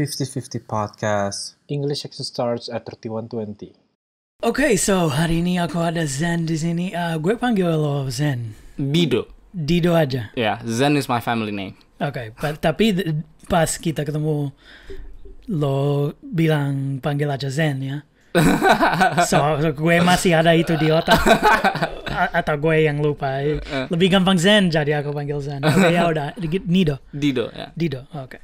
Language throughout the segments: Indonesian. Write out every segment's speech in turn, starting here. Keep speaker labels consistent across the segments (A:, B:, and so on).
A: 50-50 podcast.
B: English accent starts at 3120.
C: Oke, so hari ini aku ada Zen di sini. Gue panggil lo Zen.
D: Dido.
C: Dido aja.
D: Yeah, Zen is my family name.
C: Oke, tapi pas kita ketemu lo bilang panggil aja Zen ya. So gue masih ada itu di otak. Atau gue yang lupa. Lebih gampang Zen jadi aku panggil Zen. Oke, ya udah. Dido.
D: Ya.
C: Dido. Oke.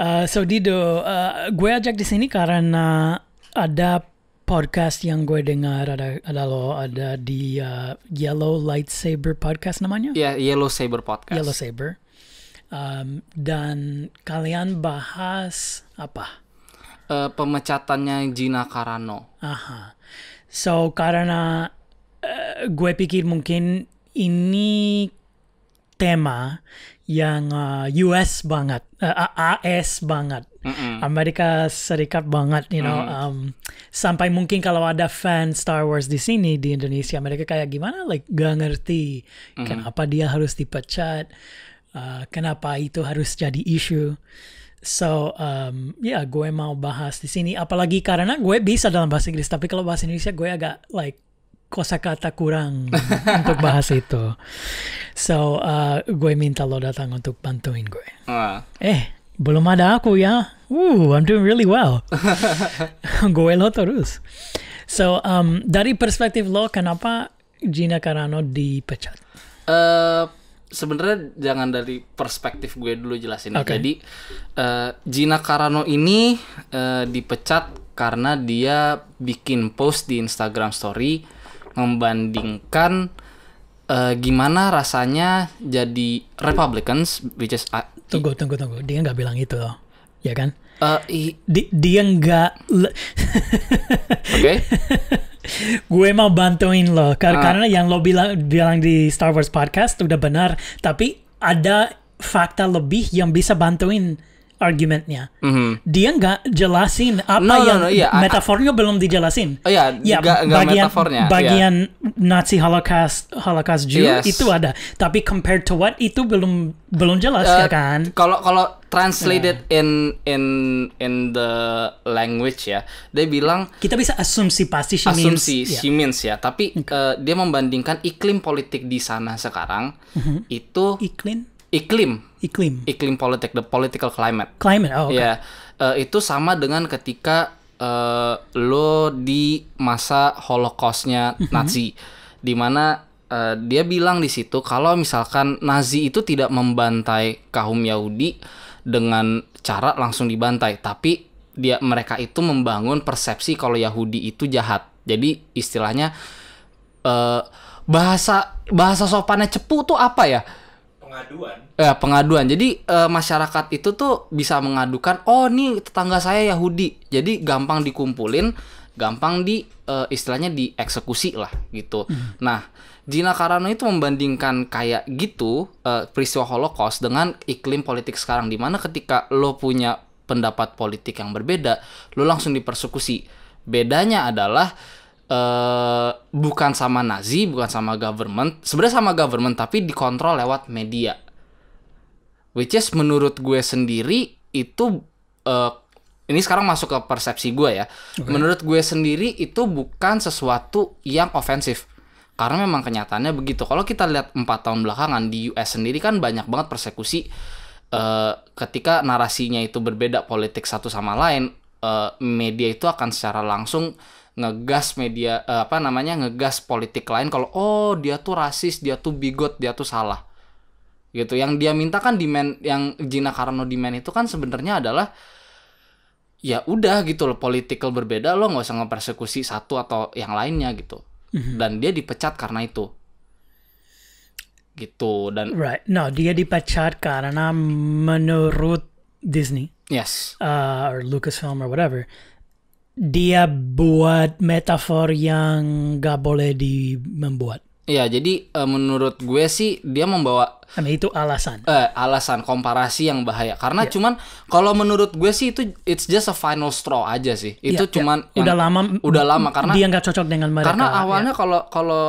C: So Dido, gue ajak di sini karena ada podcast yang gue dengar, ada di Yellow Lightsaber podcast namanya.
D: Ya, yeah, Yellow Saber podcast.
C: Yellow Saber. Dan kalian bahas apa?
D: Pemecatannya Gina Carano.
C: Aha. So karena gue pikir mungkin ini tema yang US banget, AS banget, Amerika Serikat banget, you know. Sampai mungkin kalau ada fan Star Wars di sini di Indonesia, mereka kayak gimana, like gak ngerti kenapa dia harus dipecat, kenapa itu harus jadi isu. So, gue mau bahas di sini, apalagi karena gue bisa dalam bahasa Inggris, tapi kalau bahasa Indonesia gue agak like kosakata kurang untuk bahas itu. So, gue minta lo datang untuk bantuin gue. Belum ada aku ya. I'm doing really well. Gue lo terus. So, dari perspektif lo, kenapa Gina Carano dipecat?
D: Sebenarnya jangan dari perspektif gue dulu jelasin.
C: Okay.
D: Jadi, Gina Carano ini dipecat karena dia bikin post di Instagram Story membandingkan gimana rasanya jadi Republicans, which is
C: Tunggu. Dia nggak bilang itu loh, ya kan? Dia nggak.
D: Oke.
C: Gue mau bantuin lo karena yang lo bilang di Star Wars podcast udah benar, tapi ada fakta lebih yang bisa bantuin argumentnya. Dia nggak jelasin apa metafornya belum dijelasin.
D: Nggak metafornya.
C: Bagian Nazi Holocaust Jew itu ada, tapi compared to what itu belum jelas ya kan?
D: Kalau translated in the language ya, dia bilang kita bisa asumsi pasti she means ya, tapi dia membandingkan iklim politik di sana sekarang itu iklim politik, the political climate. Ya, itu sama dengan ketika lo di masa Holocaustnya Nazi, di mana dia bilang di situ kalau misalkan Nazi itu tidak membantai kaum Yahudi dengan cara langsung dibantai, tapi mereka itu membangun persepsi kalau Yahudi itu jahat. Jadi istilahnya bahasa sopannya cepu tuh apa ya? Pengaduan. Jadi masyarakat itu tuh bisa mengadukan, oh nih tetangga saya Yahudi. Jadi gampang dikumpulin, gampang istilahnya dieksekusi lah gitu. Nah, Gina Carano itu membandingkan kayak gitu peristiwa Holocaust dengan iklim politik sekarang, di mana ketika lo punya pendapat politik yang berbeda, lo langsung dipersekusi. Bedanya adalah bukan sama Nazi, bukan sama government. Sebenarnya sama government, tapi dikontrol lewat media. Which is menurut gue sendiri itu, ini sekarang masuk ke persepsi gue ya. Okay. Menurut gue sendiri itu bukan sesuatu yang ofensif. Karena memang kenyataannya begitu. Kalau kita lihat 4 tahun belakangan di US sendiri kan banyak banget persekusi ketika narasinya itu berbeda politik satu sama lain. Media itu akan secara langsung ngegas ngegas politik lain kalau dia tuh rasis, dia tuh bigot, dia tuh salah gitu. Yang dia minta kan demand, yang Gina Carano demand itu kan sebenarnya adalah ya udah gitu loh, political berbeda, lo nggak usah ngepersekusi satu atau yang lainnya gitu. Dan dia dipecat karena itu gitu. Dan
C: dia dipecat karena menurut Disney, or Lucasfilm or whatever, dia buat metafor yang gak boleh membuat.
D: Iya, jadi menurut gue sih dia membawa
C: itu alasan
D: komparasi yang bahaya. Karena cuman kalau menurut gue sih itu it's just a final straw aja sih. Itu cuman udah lama karena
C: dia nggak cocok dengan mereka.
D: Karena awalnya kalau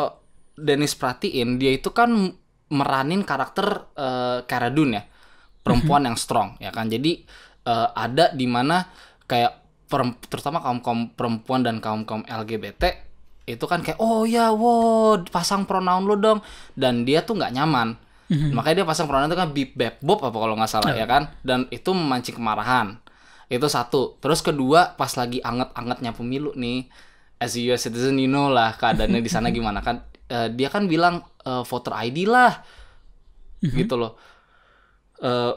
D: Dennis perhatiin, dia itu kan meranin karakter Cara Dune ya, perempuan yang strong ya kan. Jadi ada di mana kayak terutama kaum perempuan dan kaum LGBT itu kan kayak oh ya wow pasang pronoun lo dong, dan dia tuh nggak nyaman. Makanya dia pasang pronoun itu kan bip bep bob apa kalau nggak salah ya kan, dan itu memancing kemarahan. Itu satu. Terus kedua, pas lagi anget-angetnya pemilu nih, as a US citizen you know lah keadaannya di sana gimana kan, dia kan bilang voter ID lah gitu loh.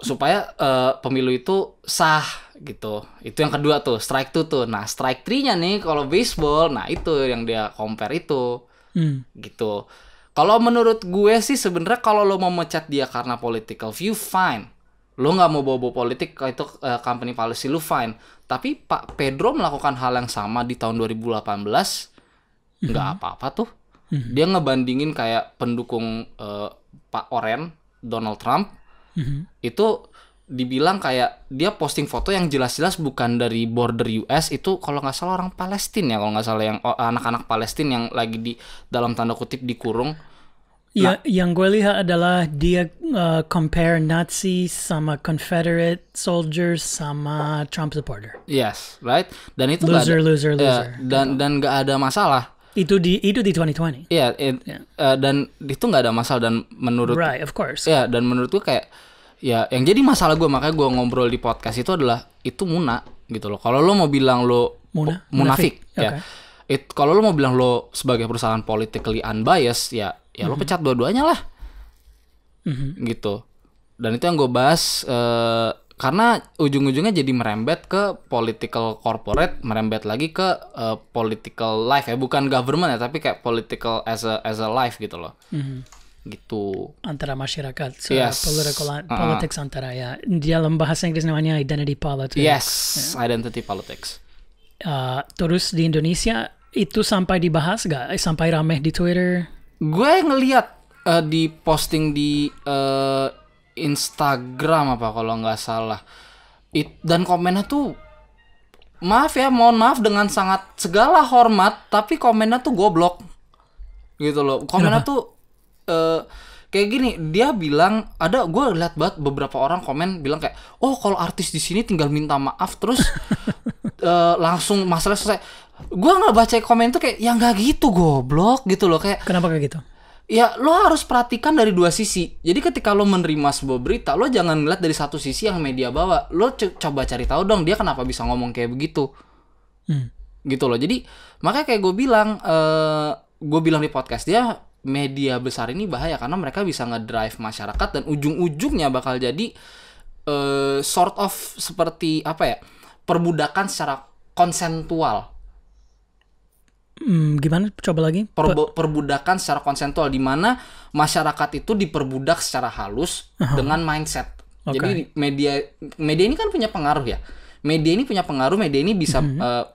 D: Supaya pemilu itu sah gitu. Itu yang kedua tuh, strike 2 tuh. Nah, strike 3-nya nih kalau baseball, nah itu yang dia compare itu. Gitu. Kalau menurut gue sih sebenarnya kalau lo mau mecat dia karena political view fine. Lo nggak mau bawa-bawa politik itu company policy lo fine. Tapi Pak Pedro melakukan hal yang sama di tahun 2018 nggak apa-apa tuh. Dia ngebandingin kayak pendukung Pak Oren, Donald Trump. Itu dibilang kayak dia posting foto yang jelas-jelas bukan dari border US, itu kalau nggak salah orang Palestina ya, kalau nggak salah yang anak-anak Palestina yang lagi di dalam tanda kutip dikurung.
C: Ya, yang gue lihat adalah dia compare Nazi sama Confederate soldiers sama Trump supporter.
D: Yes, right. Dan itu
C: Loser.
D: Dan nggak ada masalah.
C: Itu di 2020.
D: Iya, dan itu nggak ada masalah, dan menurut
C: Right, of course.
D: ya, dan menurut gue kayak ya yang jadi masalah gue, makanya gue ngobrol di podcast itu adalah itu muna gitu loh. Kalau lo mau bilang lo munafik ya. Kalau lo mau bilang lo sebagai perusahaan politically unbiased ya lo pecat dua-duanya lah. Gitu. Dan itu yang gue bahas karena ujung-ujungnya jadi merembet ke political corporate, merembet lagi ke political life ya, bukan government ya, tapi kayak political as a life gitu loh. Gitu.
C: Antara masyarakat, politics antara ya. Dalam bahasa Inggris namanya identity politics.
D: Yes, identity politics.
C: Terus di Indonesia itu sampai dibahas gak? Sampai ramai di Twitter?
D: Gue ngeliat di posting di Instagram apa kalau nggak salah, dan komennya tuh mohon maaf dengan sangat segala hormat, tapi komennya tuh goblok gitu loh. Komennya tuh kayak gini, dia bilang gue lihat banget beberapa orang komen bilang kayak oh kalau artis di sini tinggal minta maaf terus langsung masalah selesai. Gue nggak baca komen tuh kayak ya nggak gitu goblok gitu loh, kayak
C: kenapa kayak gitu?
D: Ya lo harus perhatikan dari dua sisi. Jadi ketika lo menerima sebuah berita, lo jangan ngeliat dari satu sisi yang media bawa. Lo coba cari tahu dong dia kenapa bisa ngomong kayak begitu. Gitu loh. Jadi makanya kayak gue bilang di podcast dia, media besar ini bahaya karena mereka bisa ngedrive masyarakat dan ujung-ujungnya bakal jadi sort of seperti apa ya, perbudakan secara konsensual.
C: Gimana? Coba lagi.
D: Perbudakan secara konsensual, di mana masyarakat itu diperbudak secara halus dengan mindset. Jadi media ini kan punya pengaruh ya. Media ini bisa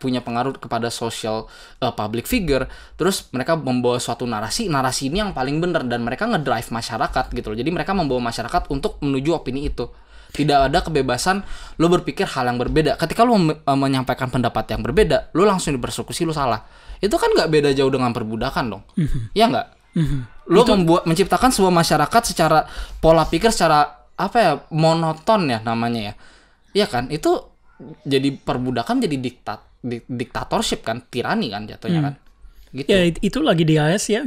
D: punya pengaruh kepada social public figure. Terus mereka membawa suatu narasi ini yang paling benar, dan mereka ngedrive masyarakat gitu loh. Jadi mereka membawa masyarakat untuk menuju opini itu. Tidak ada kebebasan lo berpikir hal yang berbeda. Ketika lo menyampaikan pendapat yang berbeda, lo langsung dipersekusi, lo salah. Itu kan nggak beda jauh dengan perbudakan dong. Ya nggak? Lo menciptakan sebuah masyarakat secara pola pikir secara apa ya, monoton ya namanya ya. Iya kan? Itu jadi perbudakan, jadi diktatorship kan, tirani kan jatuhnya kan. Gitu.
C: Ya itu lagi di AS ya,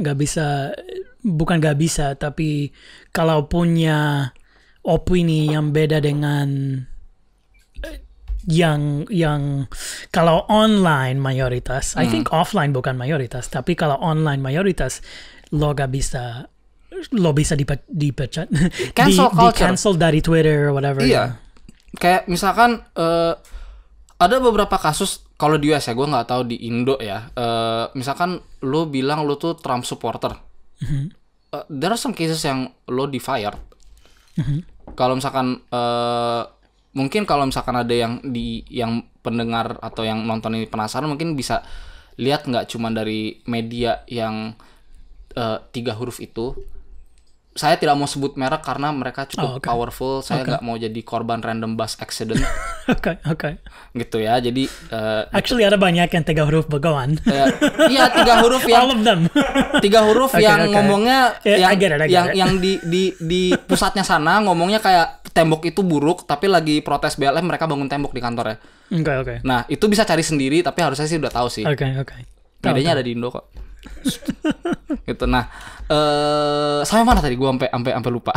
C: bukan nggak bisa, tapi kalau punya opini yang beda dengan yang kalau online mayoritas, I think offline bukan mayoritas, tapi kalau online mayoritas lo bisa dipecat, di-cancel dari Twitter or whatever.
D: Iya. Kayak misalkan ada beberapa kasus kalau di US ya, gue nggak tahu di Indo ya. Misalkan lo bilang lo tuh Trump supporter, there are some cases yang lo di-fired. Kalau misalkan mungkin kalau misalkan ada yang pendengar atau yang nonton ini penasaran, mungkin bisa lihat nggak cuma dari media yang 3 huruf itu. saya tidak mau sebut merek karena mereka cukup
C: okay.
D: powerful. Saya nggak mau jadi korban random bus accident.
C: Oke.
D: Gitu ya. Jadi
C: actually ada banyak yang 3 huruf begawan.
D: Iya 3 huruf yang
C: all of them.
D: 3 huruf yang ngomongnya
C: I get it.
D: yang di pusatnya sana ngomongnya kayak tembok itu buruk, tapi lagi protes BLM mereka bangun tembok di kantornya.
C: Oke.
D: Nah, itu bisa cari sendiri, tapi harusnya sih udah tahu sih.
C: Oke.
D: Bedanya ada di Indo kok. Gitu. Nah, sampai mana tadi? Gue sampai lupa.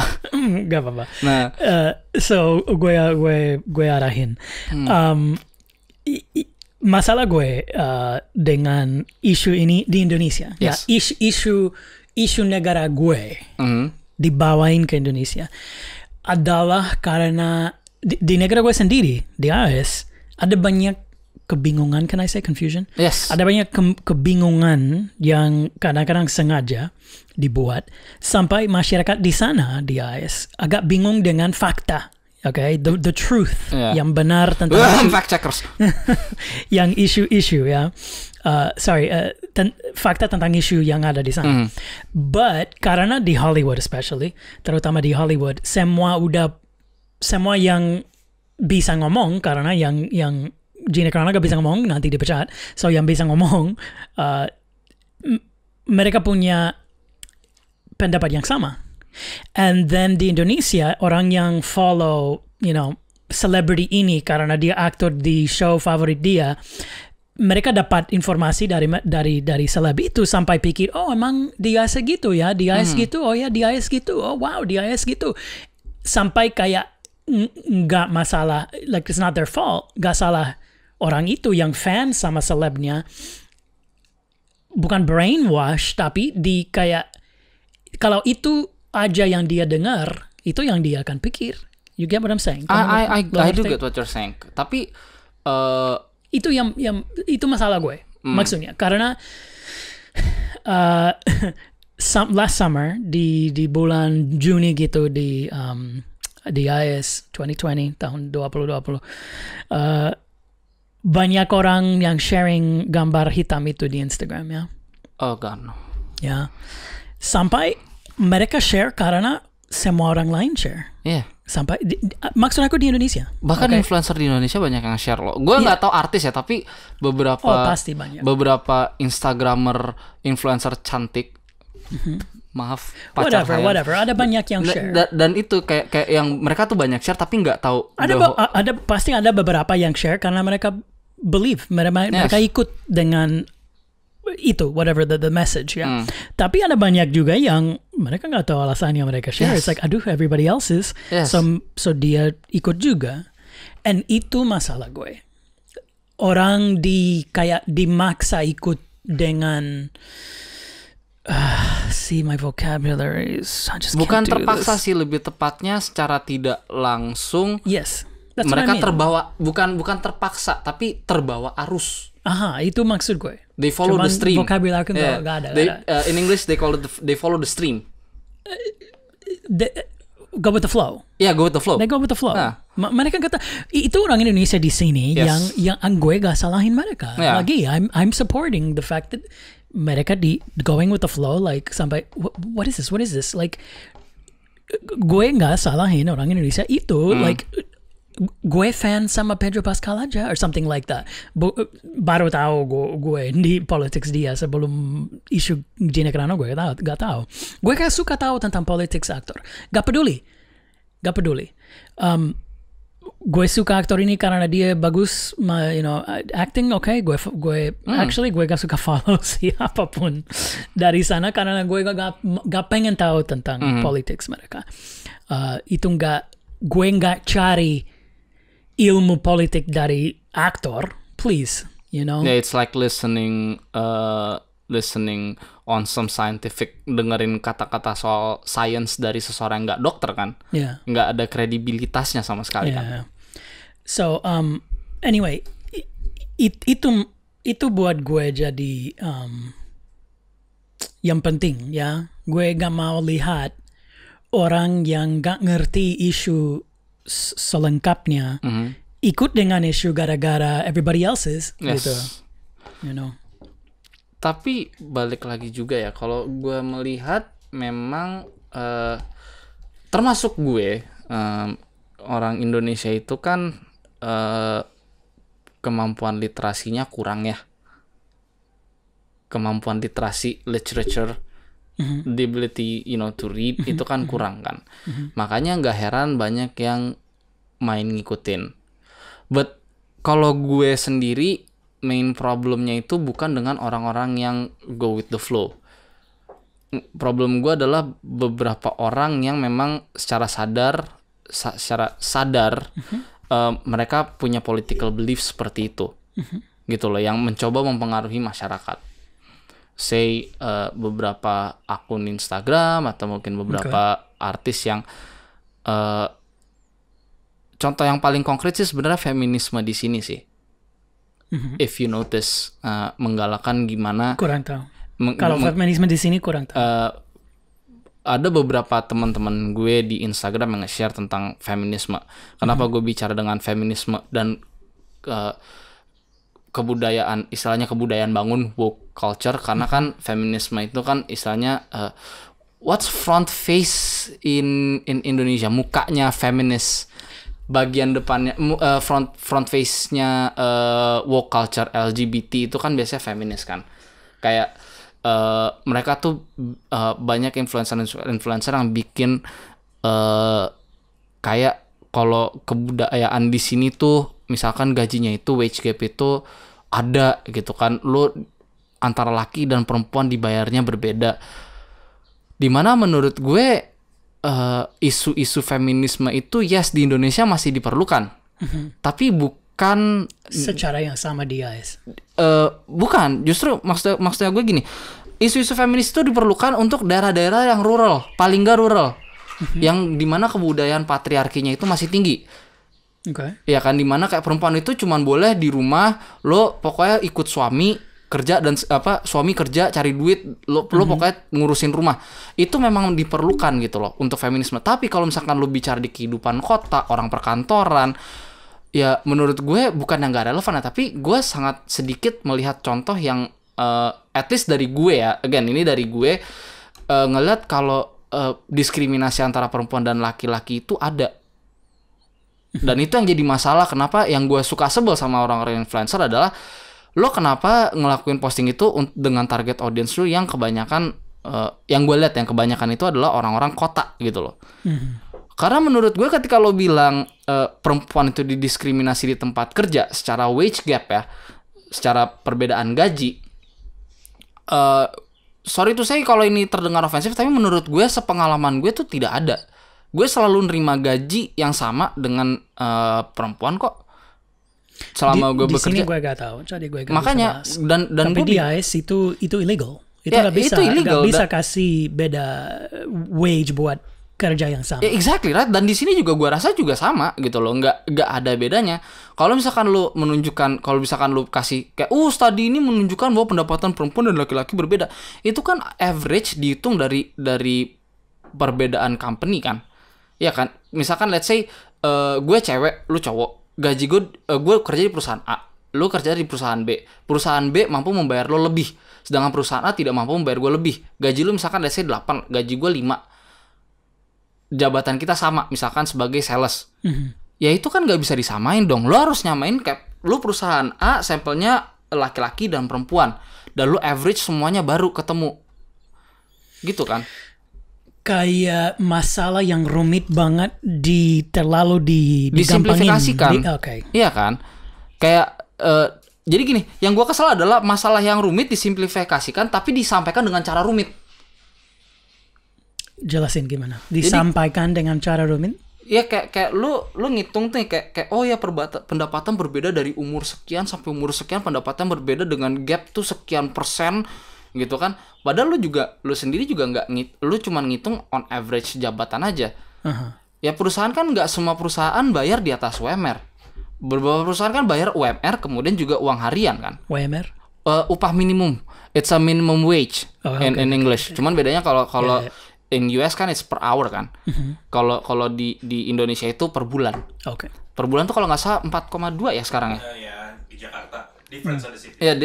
C: Gak apa-apa.
D: Nah,
C: so gue arahin. Masalah gue dengan isu ini di Indonesia.
D: Yes.
C: Ya, isu negara gue dibawain ke Indonesia adalah karena di negara gue sendiri di AS ada banyak kebingungan, can I say confusion?
D: Yes.
C: Ada banyak kebingungan yang kadang-kadang sengaja dibuat sampai masyarakat di sana di AS agak bingung dengan fakta, okay? The truth yang benar tentang
D: fact checkers.
C: yang isu-isu ya. Fakta tentang isu yang ada di sana. But karena di Hollywood especially, terutama di Hollywood, semua yang bisa ngomong karena yang Gina karena gak bisa ngomong nanti dipecat. So yang bisa ngomong mereka punya pendapat yang sama. And then di Indonesia orang yang follow celebrity ini karena dia aktor di show favorit dia, mereka dapat informasi dari seleb itu sampai pikir emang dia segitu ya, dia segitu, dia segitu, wow dia segitu, sampai kayak nggak masalah, like it's not their fault, nggak salah orang itu yang fan sama selebnya, bukan brainwash, tapi di kayak kalau itu aja yang dia dengar, itu yang dia akan pikir. You get what I'm saying?
D: I do get what you're saying. Tapi
C: itu yang itu masalah gue. Maksudnya karena last summer di bulan Juni gitu di IS 2020 tahun 2020 banyak orang yang sharing gambar hitam itu di Instagram ya.
D: Oh God.
C: Ya. Sampai mereka share karena semua orang lain share.
D: Iya.
C: Sampai maksud aku di Indonesia.
D: Bahkan influencer di Indonesia banyak yang share loh. Gue nggak tahu artis ya, tapi
C: pasti banyak.
D: Beberapa Instagramer, influencer cantik. Maaf, pacar
C: whatever. Ada banyak yang share.
D: Dan itu kayak yang mereka tuh banyak share tapi nggak tahu.
C: Ada pasti ada beberapa yang share karena mereka believe, mereka ikut dengan itu, whatever the message ya. Tapi ada banyak juga yang mereka nggak tahu alasannya mereka share. It's like aduh everybody else is, so dia ikut juga. And itu masalah gue. Orang kayak dimaksa ikut dengan see my vocabulary is I just
D: bukan
C: can't do
D: terpaksa
C: this.
D: sih, lebih tepatnya secara tidak langsung.
C: Yes.
D: Mereka terbawa, bukan terpaksa, tapi terbawa arus.
C: Aha, itu maksud gue.
D: They follow the stream.
C: Vocabulary aku nggak ada.
D: In English they follow the stream.
C: Go with the flow.
D: Yeah, go with the flow.
C: They go with the flow. Mereka kata itu orang Indonesia di sini yang gue gak salahin mereka. Lagi I'm supporting the fact that mereka going with the flow, like sampai what is this like gue gak salahin orang Indonesia itu like gue fan sama Pedro Pascal aja or something like that. Baru tahu gue di politics dia sebelum isu Gina Carano gue gak tahu. Gue gak suka tahu tentang politics aktor. Gak peduli. Gue suka aktor ini karena dia bagus, acting okay. Gue actually gue gak suka follow siapapun dari sana karena gue gak pengen tahu tentang politics mereka. Gue gak cari ilmu politik dari aktor, please,
D: Yeah, it's like listening on some scientific, dengerin kata-kata soal science dari seseorang yang nggak dokter kan, nggak ada kredibilitasnya sama sekali kan.
C: So anyway, itu buat gue jadi yang penting ya. Gue gak mau lihat orang yang gak ngerti isu selengkapnya ikut dengan isu gara-gara everybody else's gitu.
D: Tapi balik lagi juga ya, kalau gue melihat memang termasuk gue, orang Indonesia itu kan kemampuan literasinya kurang ya. Kemampuan literasi literature, the ability to read itu kan kurang kan. Makanya nggak heran banyak yang main ngikutin. But kalau gue sendiri main problemnya itu bukan dengan orang-orang yang go with the flow. Problem gue adalah beberapa orang yang memang secara sadar mereka punya political belief seperti itu, gitu loh, yang mencoba mempengaruhi masyarakat. Say beberapa akun Instagram atau mungkin beberapa artis yang contoh yang paling konkret sih sebenarnya feminisme di sini sih. If you notice, menggalakkan gimana?
C: Kurang tahu. Kalau feminisme di sini kurang tahu.
D: Ada beberapa teman-teman gue di Instagram yang nge-share tentang feminisme. Kenapa gue bicara dengan feminisme dan kebudayaan, istilahnya kebudayaan bangun woke culture, karena kan feminisme itu kan istilahnya what's front face in Indonesia, mukanya feminis, bagian depannya front face-nya woke culture LGBT itu kan biasanya feminis kan. Kayak mereka tuh banyak influencer yang bikin kayak kalau kebudayaan di sini tuh misalkan gajinya itu wage gap itu ada gitu kan, lo antara laki dan perempuan dibayarnya berbeda. Dimana menurut gue isu-isu feminisme itu yes di Indonesia masih diperlukan, tapi bukan
C: secara yang sama dia guys.
D: Bukan, justru maksudnya gue gini, isu-isu feminis itu diperlukan untuk daerah-daerah yang rural, paling gak rural, yang dimana kebudayaan patriarkinya itu masih tinggi. Ya kan, dimana kayak perempuan itu cuman boleh di rumah, lo pokoknya ikut suami kerja dan suami kerja cari duit, lo pokoknya ngurusin rumah. Itu memang diperlukan gitu loh untuk feminisme. Tapi kalau misalkan lo bicara di kehidupan kota, orang perkantoran, ya menurut gue bukan yang gak relevan ya, tapi gue sangat sedikit melihat contoh yang at least dari gue ya, again ini dari gue ngeliat kalau diskriminasi antara perempuan dan laki-laki itu ada. Dan itu yang jadi masalah. Kenapa yang gue suka sebel sama orang-orang influencer adalah lo kenapa ngelakuin posting itu dengan target audience lo yang kebanyakan yang gue lihat yang kebanyakan itu adalah orang-orang kota gitu loh. Karena menurut gue ketika lo bilang perempuan itu didiskriminasi di tempat kerja secara wage gap ya, secara perbedaan gaji, sorry to say kalau ini terdengar ofensif, tapi menurut gue sepengalaman gue tuh tidak ada. Gue selalu nerima gaji yang sama dengan perempuan kok selama gue bekerja. Di
C: sini gue gak tahu, jadi gue gak
D: makanya
C: bisa bahas.
D: dan
C: tapi
D: gue
C: dia itu illegal. Itu ya, gak bisa kasih beda wage buat kerja yang sama.
D: Exactly right. Dan di sini juga gue rasa juga sama gitu loh, nggak ada bedanya. Kalau misalkan lu menunjukkan, kalau misalkan lu kasih kayak studi ini menunjukkan bahwa pendapatan perempuan dan laki-laki berbeda, itu kan average dihitung dari perbedaan company kan, ya kan. Misalkan let's say gue cewek, lu cowok, gaji gue kerja di perusahaan A, lu kerja di perusahaan B. Perusahaan B mampu membayar lo lebih, sedangkan perusahaan A tidak mampu membayar gue lebih. Gaji lu misalkan let's say 8, gaji gue 5. Jabatan kita sama, misalkan sebagai sales. Ya itu kan gak bisa disamain dong. Lo harus nyamain kayak lo perusahaan A sampelnya laki-laki dan perempuan, dan lo average semuanya baru ketemu. Gitu kan.
C: Kayak masalah yang rumit banget terlalu
D: disimplifikasikan.
C: Okay.
D: Iya kan. Kayak jadi gini, yang gue kesel adalah masalah yang rumit disimplifikasikan tapi disampaikan dengan cara rumit.
C: Jelasin gimana? Disampaikan dengan cara rumit?
D: Ya kayak lu ngitung tuh kayak oh ya pendapatan berbeda dari umur sekian sampai umur sekian, pendapatan berbeda dengan gap tuh sekian persen gitu kan. Padahal lu sendiri juga lu cuman ngitung on average jabatan aja. Ya perusahaan kan nggak semua perusahaan bayar di atas UMR. Beberapa perusahaan kan bayar UMR kemudian juga uang harian kan.
C: UMR?
D: Upah minimum. It's a minimum wage in English. Cuman bedanya kalau in US kan it's per hour kan. Kalau di Indonesia itu per bulan.
C: Oke.
D: Per bulan tuh kalau nggak salah 4,2 ya sekarang ya.
A: Ya di Jakarta. Difference on the city.
D: Ya,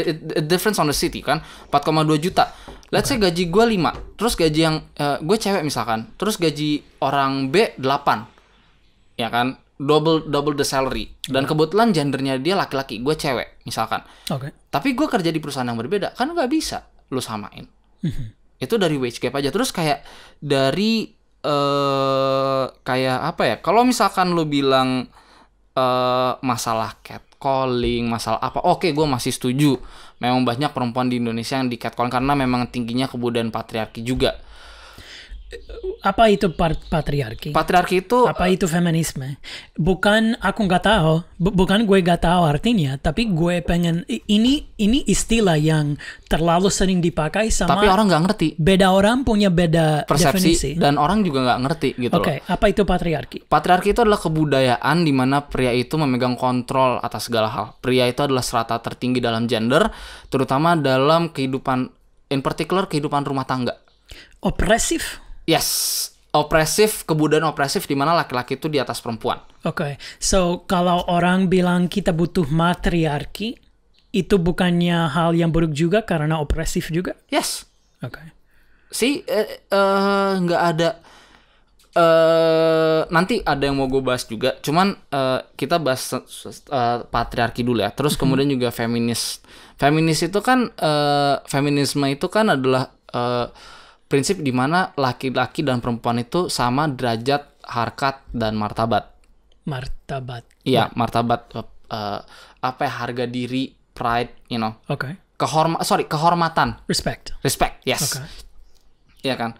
D: difference on the city kan. 4,2 juta. Let's say gaji gue 5, terus gaji yang gue cewek misalkan, terus gaji orang B 8. Ya kan? Double the salary. Dan kebetulan gendernya dia laki-laki, gue cewek misalkan.
C: Oke.
D: Tapi gue kerja di perusahaan yang berbeda, kan nggak bisa lu samain. Itu dari wage gap aja. Terus kayak dari kayak apa ya? Kalau misalkan lu bilang masalah catcalling, masalah apa? Oke, gue masih setuju. Memang banyak perempuan di Indonesia yang di catcalling karena memang tingginya kebudayaan patriarki juga.
C: Apa itu patriarki?
D: Patriarki itu
C: Apa itu feminisme? Bukan aku nggak tahu, bukan gue nggak tahu artinya, tapi gue pengen ini
D: tapi
C: istilah yang terlalu sering dipakai sama
D: orang nggak ngerti.
C: beda orang punya beda
D: Persepsi
C: definisi.
D: dan orang juga nggak ngerti gitu loh.
C: Oke, apa itu patriarki?
D: Patriarki itu adalah kebudayaan di mana pria itu memegang kontrol atas segala hal. Pria itu adalah strata tertinggi dalam gender, terutama dalam kehidupan, in particular kehidupan rumah tangga.
C: Opresif?
D: Yes, opresif, kebudayaan opresif di mana laki-laki itu di atas perempuan.
C: Oke, so kalau orang bilang kita butuh matriarki, itu bukannya hal yang buruk juga karena opresif juga?
D: Yes.
C: Oke.
D: Nggak ada. Nanti ada yang mau gue bahas juga. Cuman kita bahas patriarki dulu ya. Terus kemudian juga feminis. Feminis itu kan feminisme itu kan adalah prinsip di mana laki-laki dan perempuan itu sama derajat, harkat dan martabat.
C: Martabat.
D: Iya, martabat. Apa ya, harga diri, pride, you know.
C: Oke.
D: Kehormatan.
C: Respect.
D: Respect, yes.
C: Oke.
D: Iya kan?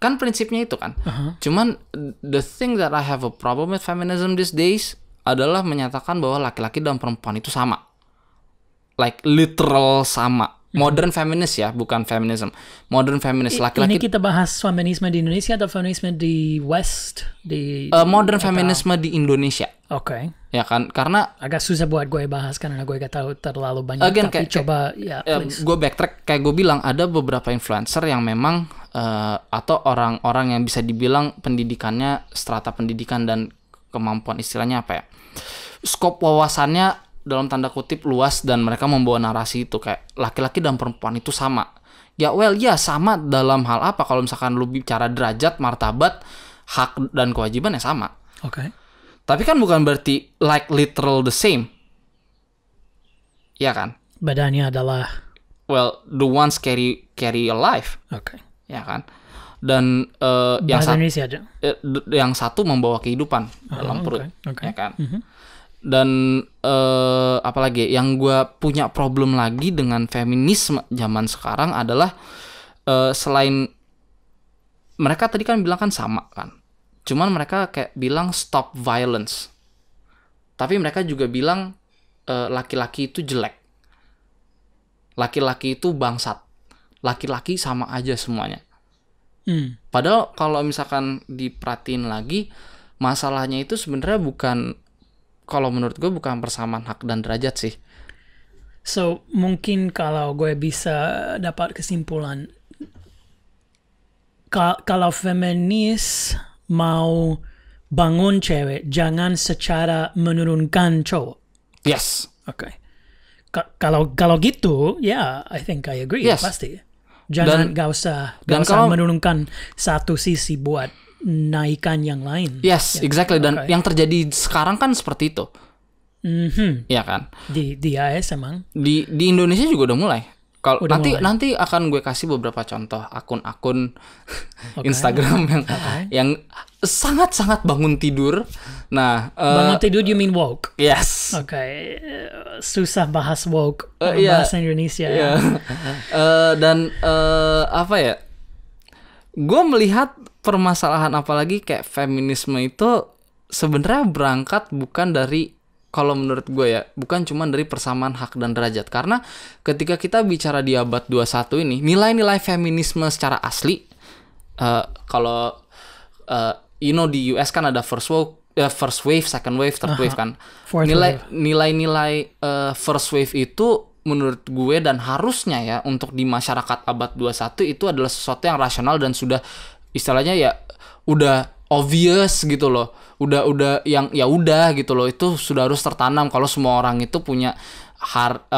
D: Kan prinsipnya itu kan. Cuman the thing that I have a problem with feminism these days adalah menyatakan bahwa laki-laki dan perempuan itu sama. Like literal sama. Modern feminist ya, bukan feminism. Modern feminist, laki-laki.
C: Ini kita bahas feminisme di Indonesia atau feminisme di West?
D: Modern feminisme di Indonesia.
C: Oke.
D: Ya kan? Karena
C: Agak susah buat gue bahas karena gue gak tahu terlalu banyak.
D: Again,
C: tapi coba ya please.
D: gue backtrack, kayak gue bilang ada beberapa influencer yang memang atau orang-orang yang bisa dibilang pendidikannya, strata pendidikan dan kemampuan, istilahnya apa ya, skop wawasannya dalam tanda kutip luas, dan mereka membawa narasi itu kayak laki-laki dan perempuan itu sama. Ya sama dalam hal apa? Kalau misalkan lu bicara derajat, martabat, hak dan kewajiban ya sama.
C: Oke.
D: Tapi kan bukan berarti like literal the same. Ya kan?
C: Bedanya adalah
D: The ones carry a life.
C: oke.
D: Ya kan? Dan
C: Bahasa Indonesia aja.
D: yang satu membawa kehidupan dalam perut.
C: oke.
D: Ya kan? Dan apalagi yang gue punya problem lagi dengan feminisme zaman sekarang adalah selain mereka tadi kan bilang kan sama kan, cuman mereka kayak bilang stop violence, tapi mereka juga bilang laki-laki itu jelek, laki-laki itu bangsat, laki-laki sama aja semuanya. Padahal kalau misalkan diperhatiin lagi, masalahnya itu sebenarnya bukan, kalau menurut gue bukan persamaan hak dan derajat sih.
C: So, mungkin kalau gue bisa dapat kesimpulan, kalau feminis mau bangun cewek, jangan secara menurunkan cowok.
D: Yes.
C: Oke. Kalau gitu, I think I agree.
D: Yes.
C: Pasti. Jangan gak usah menurunkan satu sisi buat naikkan yang lain.
D: Yes, exactly. Dan yang terjadi sekarang kan seperti itu. Ya kan?
C: Di AS emang?
D: Di Indonesia juga udah mulai. Kalau nanti akan gue kasih beberapa contoh akun-akun Instagram yang sangat-sangat bangun tidur. Nah,
C: bangun tidur you mean woke?
D: Yes.
C: Oke. Susah bahas woke bahasa Indonesia.
D: Yeah. Dan apa ya? Gue melihat permasalahan apalagi kayak feminisme itu sebenarnya berangkat bukan dari, kalau menurut gue ya, bukan cuma dari persamaan hak dan derajat. Karena ketika kita bicara di abad 21 ini, nilai-nilai feminisme secara asli, kalau di US kan ada first wave, second wave, third wave kan. Nilai-nilai first wave itu menurut gue dan harusnya ya untuk di masyarakat abad 21 itu adalah sesuatu yang rasional dan sudah istilahnya ya udah obvious gitu loh. Udah yang ya udah gitu loh, itu sudah harus tertanam kalau semua orang itu punya hak,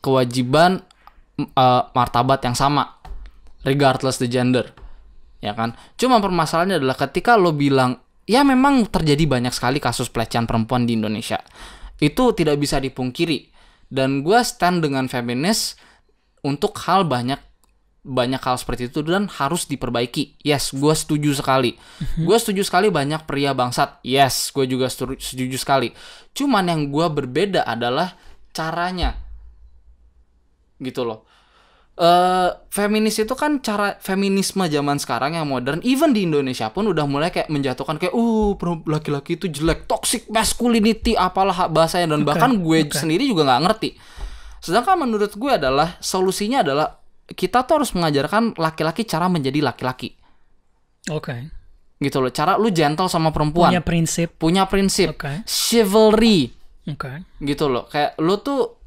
D: kewajiban martabat yang sama regardless the gender, ya kan? Cuma permasalahannya adalah ketika lo bilang ya memang terjadi banyak sekali kasus pelecehan perempuan di Indonesia, itu tidak bisa dipungkiri, dan gue stand dengan feminis untuk banyak hal seperti itu dan harus diperbaiki. Yes, gue setuju sekali. Gue setuju sekali banyak pria bangsat. Yes, gue juga setuju sekali. Cuman yang gue berbeda adalah caranya, gitu loh. Feminis itu kan cara feminisme zaman sekarang yang modern, even di Indonesia pun udah mulai kayak menjatuhkan kayak laki-laki itu jelek, toxic masculinity, apalah bahasanya, dan bahkan gue sendiri juga nggak ngerti. Sedangkan menurut gue adalah solusinya adalah kita tuh harus mengajarkan laki-laki cara menjadi laki-laki. Gitu loh, cara lu gentle sama perempuan, punya prinsip, chivalry, gitu loh. Kayak lu tuh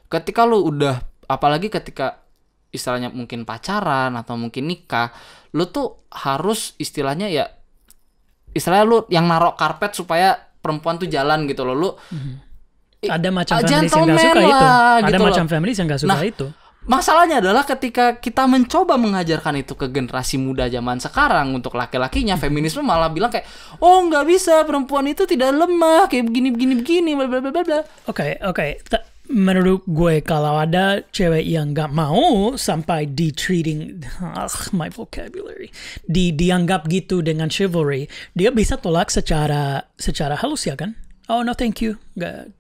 D: ketika lu udah, apalagi ketika istilahnya mungkin pacaran atau mungkin nikah, lu tuh harus istilahnya lu yang narok karpet supaya perempuan tuh jalan gitu loh. Lu
C: ada macam feminis yang gak suka itu. Ada gitu macam feminis yang gak suka itu.
D: Masalahnya adalah ketika kita mencoba mengajarkan itu ke generasi muda zaman sekarang untuk laki-lakinya, feminisme malah bilang kayak, oh nggak bisa, perempuan itu tidak lemah, kayak begini, bla bla bla bla.
C: Oke. Menurut gue kalau ada cewek yang nggak mau sampai my vocabulary, dianggap gitu dengan chivalry, dia bisa tolak secara halus, ya kan? Oh no, thank you,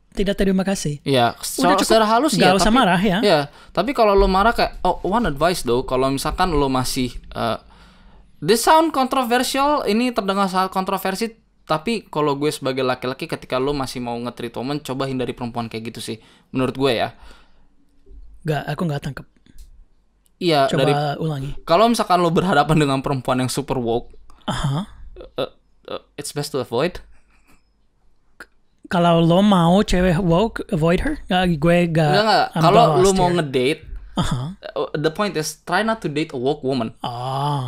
C: tidak, terima kasih.
D: Iya, secara halus ya.
C: Gak usah marah ya.
D: Iya, tapi kalau lo marah kayak, one advice though, kalau misalkan lo masih this sound controversial, ini terdengar sangat kontroversi, tapi kalau gue sebagai laki-laki, ketika lo masih mau nge-treat woman, coba hindari perempuan kayak gitu sih, menurut gue ya.
C: Aku nggak tangkep.
D: Iya,
C: coba ulangi.
D: Kalau misalkan lo berhadapan dengan perempuan yang super woke, it's best to avoid.
C: Kalau lo mau cewek woke, avoid her. Gue gak.
D: Kalau lo mau ngedate, the point is try not to date a woke woman.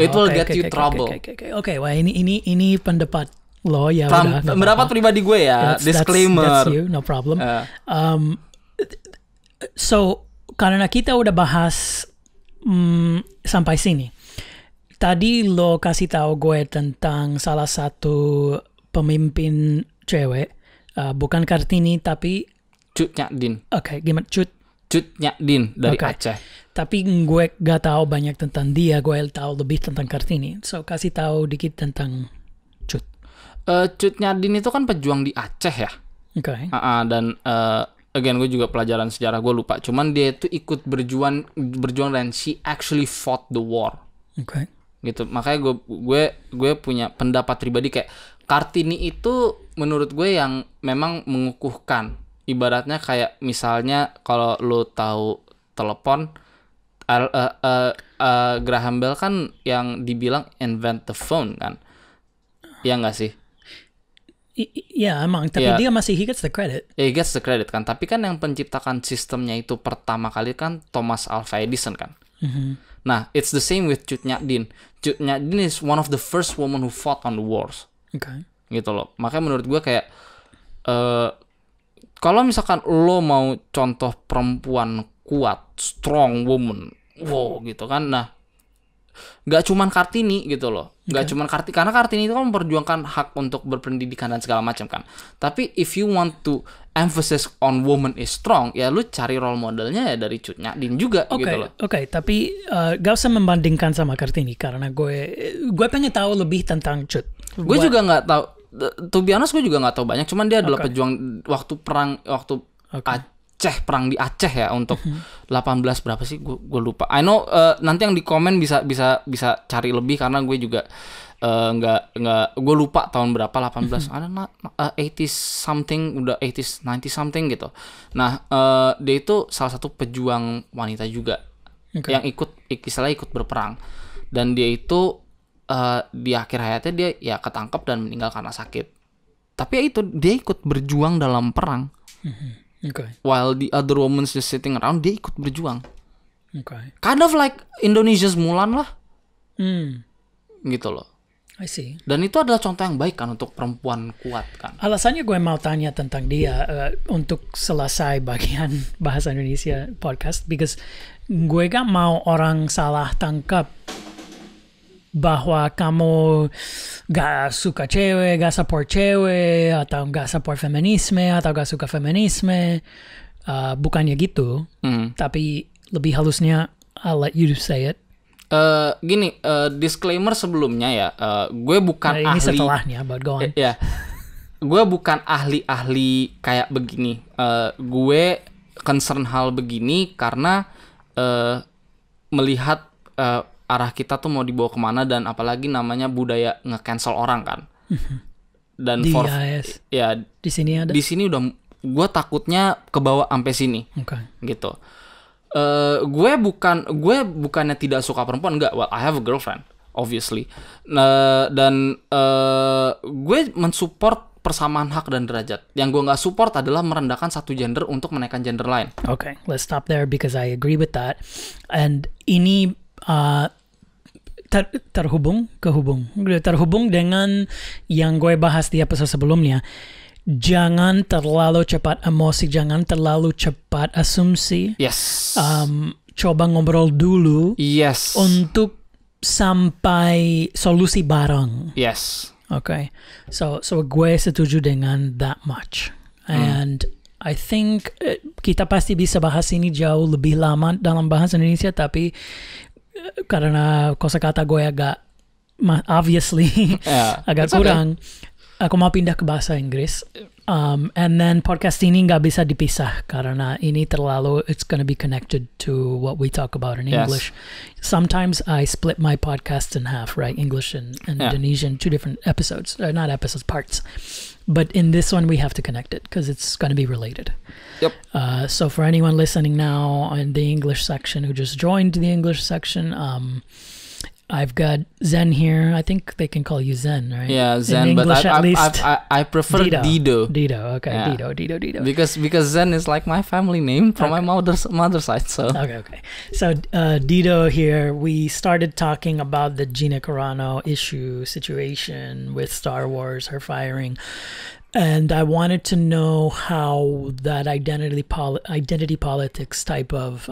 D: It will get you trouble.
C: Oke, wah ini pendapat lo ya.
D: Pendapat pribadi gue ya. Disclaimer.
C: That's you, no problem. So karena kita udah bahas sampai sini. Tadi lo kasih tahu gue tentang salah satu pemimpin cewek. Bukan Kartini tapi
D: Cut Nyak-din.
C: Oke, gimana Cut
D: Nyak-din dari Aceh.
C: Tapi gue gak tahu banyak tentang dia, gue tahu lebih tentang Kartini. So kasih tahu dikit tentang Cut.
D: Cut Nyak-din itu kan pejuang di Aceh ya. Dan again gue juga pelajaran sejarah gue lupa. Cuman dia itu ikut berjuang dan she actually fought the war. Gitu. Makanya gue punya pendapat pribadi kayak Kartini itu menurut gue yang memang mengukuhkan. Ibaratnya kayak misalnya kalau lo tahu telepon, Graham Bell kan yang dibilang invent the phone kan. Ya nggak sih?
C: Iya emang, tapi dia masih he gets the credit.
D: He gets the credit kan. Tapi kan yang penciptakan sistemnya itu pertama kali kan Thomas Alva Edison kan. Nah, it's the same with Cut Nyak-din. Cut Nyak-din is one of the first women who fought on the wars. Gitu loh. Makanya menurut gue kayak kalau misalkan lo mau contoh perempuan kuat, strong woman, wow gitu kan. Nah, nggak cuman Kartini gitu loh. Nggak cuman Kartini, karena Kartini itu kan memperjuangkan hak untuk berpendidikan dan segala macam kan. Tapi if you want to emphasis on woman is strong, ya lu cari role modelnya ya dari Cut Nyak-din juga gitu loh.
C: Tapi gak usah membandingkan sama Kartini karena gue pengen tahu lebih tentang Cut.
D: Gue juga nggak tahu. To be honest, gue juga nggak tahu banyak. Cuman dia adalah pejuang waktu Aceh, perang di Aceh ya untuk 18 berapa sih? Gue lupa. I know nanti yang di komen bisa cari lebih karena gue juga nggak gue lupa tahun berapa 18 ada 80s something, udah 80s 90 something gitu. Nah dia itu salah satu pejuang wanita juga yang ikut berperang, dan dia itu di akhir hayatnya dia ya ketangkep dan meninggal karena sakit. Tapi ya itu dia ikut berjuang dalam perang. While the other women just sitting around, dia ikut berjuang. Kind of like Indonesia's Mulan lah. Gitu loh.
C: I see.
D: Dan itu adalah contoh yang baik kan untuk perempuan kuat kan.
C: Alasannya gue mau tanya tentang dia untuk selesai bagian bahasa Indonesia podcast, because gue gak mau orang salah tangkap bahwa kamu gak suka cewek, gak support cewek, atau gak support feminisme, atau gak suka feminisme. Bukannya gitu, tapi lebih halusnya I'll let you say it.
D: Gini, disclaimer sebelumnya ya, gue bukan
C: Ini
D: ahli.
C: setelahnya, but go on.
D: Ya, gue bukan ahli kayak begini. Gue concern hal begini karena melihat arah kita tuh mau dibawa kemana, dan apalagi namanya budaya nge-cancel orang kan. Dan ya
C: di sini ada.
D: Di sini udah, gue takutnya kebawa sampai sini. Gitu. Gue bukannya tidak suka perempuan, enggak. Well, I have a girlfriend, obviously. Dan gue mensupport persamaan hak dan derajat. Yang gue nggak support adalah merendahkan satu gender untuk menaikkan gender lain.
C: Okay, let's stop there because I agree with that. And ini terhubung dengan yang gue bahas di episode sebelumnya. Jangan terlalu cepat emosi, jangan terlalu cepat asumsi.
D: Yes.
C: Coba ngobrol dulu.
D: Yes.
C: Untuk sampai solusi bareng.
D: Yes.
C: Okay. So gue setuju dengan that much. And I think kita pasti bisa bahas ini jauh lebih lama dalam bahasa Indonesia, tapi karena kosakata gue agak obviously agak kurang. Aku mau pindah ke bahasa Inggris. And then podcast ini nggak bisa dipisah karena ini terlalu, it's gonna be connected to what we talk about in English. Sometimes I split my podcast in half, right? English and Indonesian, two different episodes. Not episodes, parts. But in this one, we have to connect it because it's gonna be related.
D: Yep.
C: So for anyone listening now in the English section who just joined the English section, I've got Zen here. I think they can call you Zen, right?
D: Yeah, Zen.
C: In English,
D: but
C: at least.
D: I prefer Deeniso.
C: Deeniso, okay.
D: Yeah.
C: Deeniso.
D: Because Zen is like my family name from my mother's side. So
C: okay. So Deeniso here. We started talking about the Gina Carano issue situation with Star Wars, her firing. And I wanted to know how that identity politics type of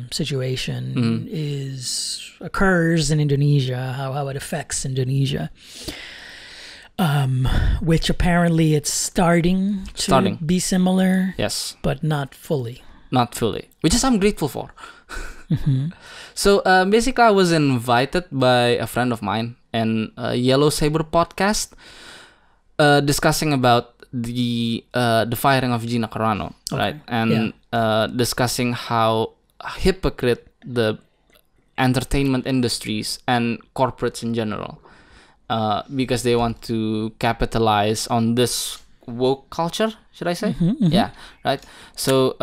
C: situation occurs in Indonesia, how it affects Indonesia, which apparently it's starting to be similar.
D: Yes,
C: but not fully.
D: Not fully, which is I'm grateful for. So basically, I was invited by a friend of mine in Yellow Saber podcast. Discussing about the firing of Gina Carano, right? And discussing how hypocrite the entertainment industries and corporates in general, because they want to capitalize on this woke culture, should I say? Yeah, right. So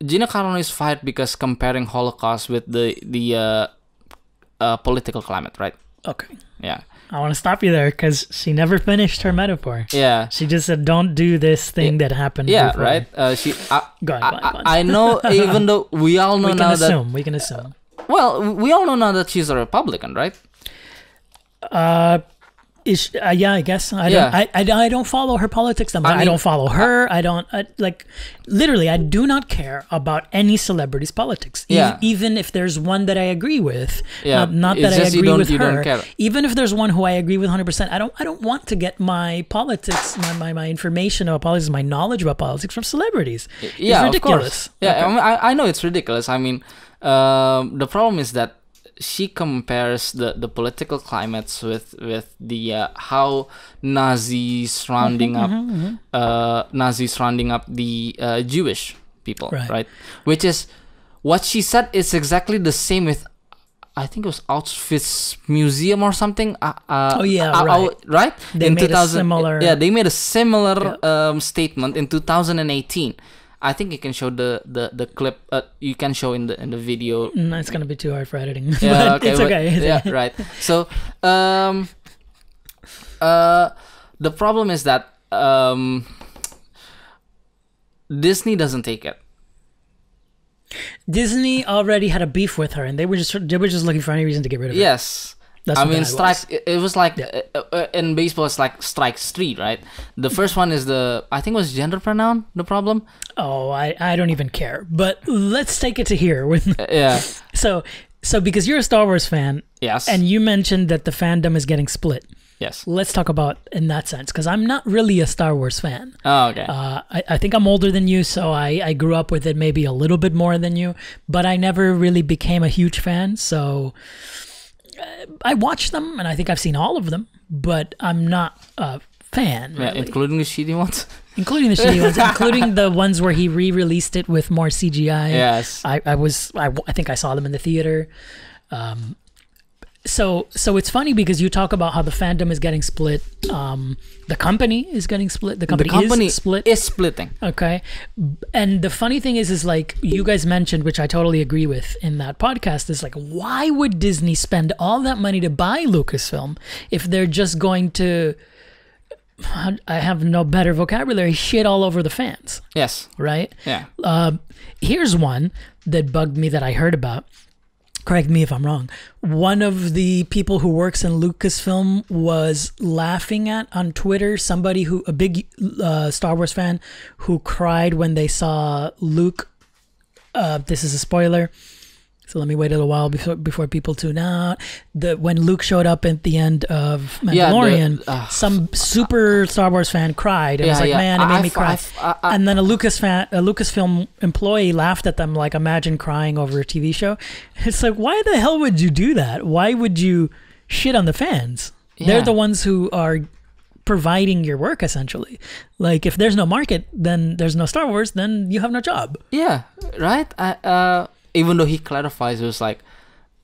D: Gina Carano is fired because comparing Holocaust with the political climate, right?
C: Okay.
D: Yeah.
C: I want to stop you there because she never finished her metaphor.
D: Yeah.
C: She just said, don't do this thing that happened
D: Yeah,
C: before.
D: right?
C: Go on.
D: I know, even though we all know
C: We can assume.
D: Well, we all know now that she's a Republican, right?
C: Yeah, I guess. I don't follow her politics. I don't follow her. I do not care about any celebrity's politics. Even if there's one that I agree with. Not that I agree with her. Even if there's one who I agree with 100%, I don't want to get my politics, my information about politics, my knowledge about politics from celebrities. It's ridiculous.
D: Of course. Yeah, okay. I know it's ridiculous. I mean, the problem is that she compares the political climates with the how Nazis rounding up the Jewish people, right? Which is what she said is exactly the same with, I think it was Auschwitz Museum or something. Right.
C: They made a similar.
D: Yeah, they made a similar statement in 2018. I think you can show the clip. You can show in the video.
C: No, it's gonna be too hard for editing.
D: Yeah,
C: okay, it's okay.
D: Yeah, right. So, the problem is that Disney doesn't take it.
C: Disney already had a beef with her, and they were just looking for any reason to get rid of her.
D: Yes,
C: That's
D: I
C: what
D: mean,
C: that
D: strike.
C: was.
D: It was like in baseball, it's like strike three, right? The first one is I think it was gender pronoun. The problem.
C: Oh, I don't even care. But let's take it to here with.
D: Yeah.
C: So because you're a Star Wars fan,
D: Yes.
C: and you mentioned that the fandom is getting split.
D: Yes.
C: Let's talk about in that sense, because I'm not really a Star Wars fan.
D: Oh, okay.
C: I think I'm older than you, so I grew up with it maybe a little bit more than you, but I never really became a huge fan. So I watched them, and I think I've seen all of them, but I'm not a fan.
D: Yeah,
C: Really.
D: including the shitty ones.
C: Including the shitty ones, including the ones where he re-released it with more CGI.
D: Yes.
C: I think I saw them in the theater. So it's funny because you talk about how the fandom is getting split. The company is getting split. The company is split.
D: Is splitting.
C: Okay. And the funny thing is like you guys mentioned, which I totally agree with in that podcast, is like, why would Disney spend all that money to buy Lucasfilm if they're just going to, I have no better vocabulary, shit all over the fans,
D: Yes.
C: right?
D: Yeah.
C: Here's one that bugged me that I heard about. Correct me if I'm wrong. One of the people who works in Lucasfilm was laughing at on Twitter a big Star Wars fan who cried when they saw Luke. This is a spoiler, so let me wait a little while before people tune out. When Luke showed up at the end of Mandalorian, some super Star Wars fan cried. It was like, man, it made me cry. And then a Lucasfilm employee laughed at them like, imagine crying over a TV show. It's like, why the hell would you do that? Why would you shit on the fans?
D: Yeah.
C: They're the ones who are providing your work, essentially. Like, if there's no market, then there's no Star Wars, then you have no job.
D: Yeah. Right. Even though he clarifies, it was like,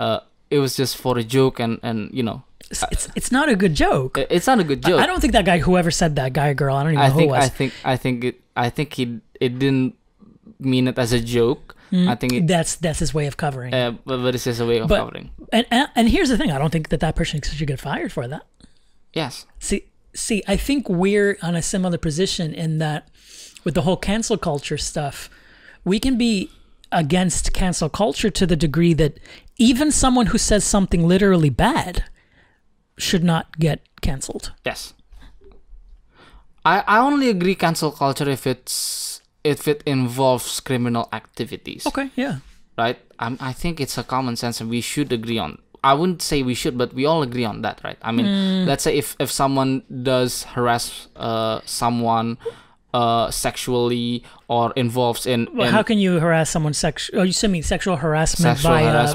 D: it was just for a joke, and you know,
C: it's not a good joke.
D: It's not a good joke.
C: I don't think that guy, whoever said that, guy or girl, I don't even know who it was.
D: I think it didn't mean it as a joke. I think
C: that's his way of covering.
D: But it's just a way of covering.
C: And here's the thing: I don't think that person should get fired for that.
D: Yes.
C: See, I think we're on a similar position in that with the whole cancel culture stuff, we can be against cancel culture to the degree that even someone who says something literally bad should not get canceled.
D: Yes. I only agree cancel culture if it involves criminal activities.
C: Okay, yeah.
D: Right? I think it's a common sense, and we should agree on. I wouldn't say we should, but we all agree on that, right? I mean, let's say if someone does harass someone sexually or involves in...
C: how can you harass someone sexual? Oh, you mean sexual harassment via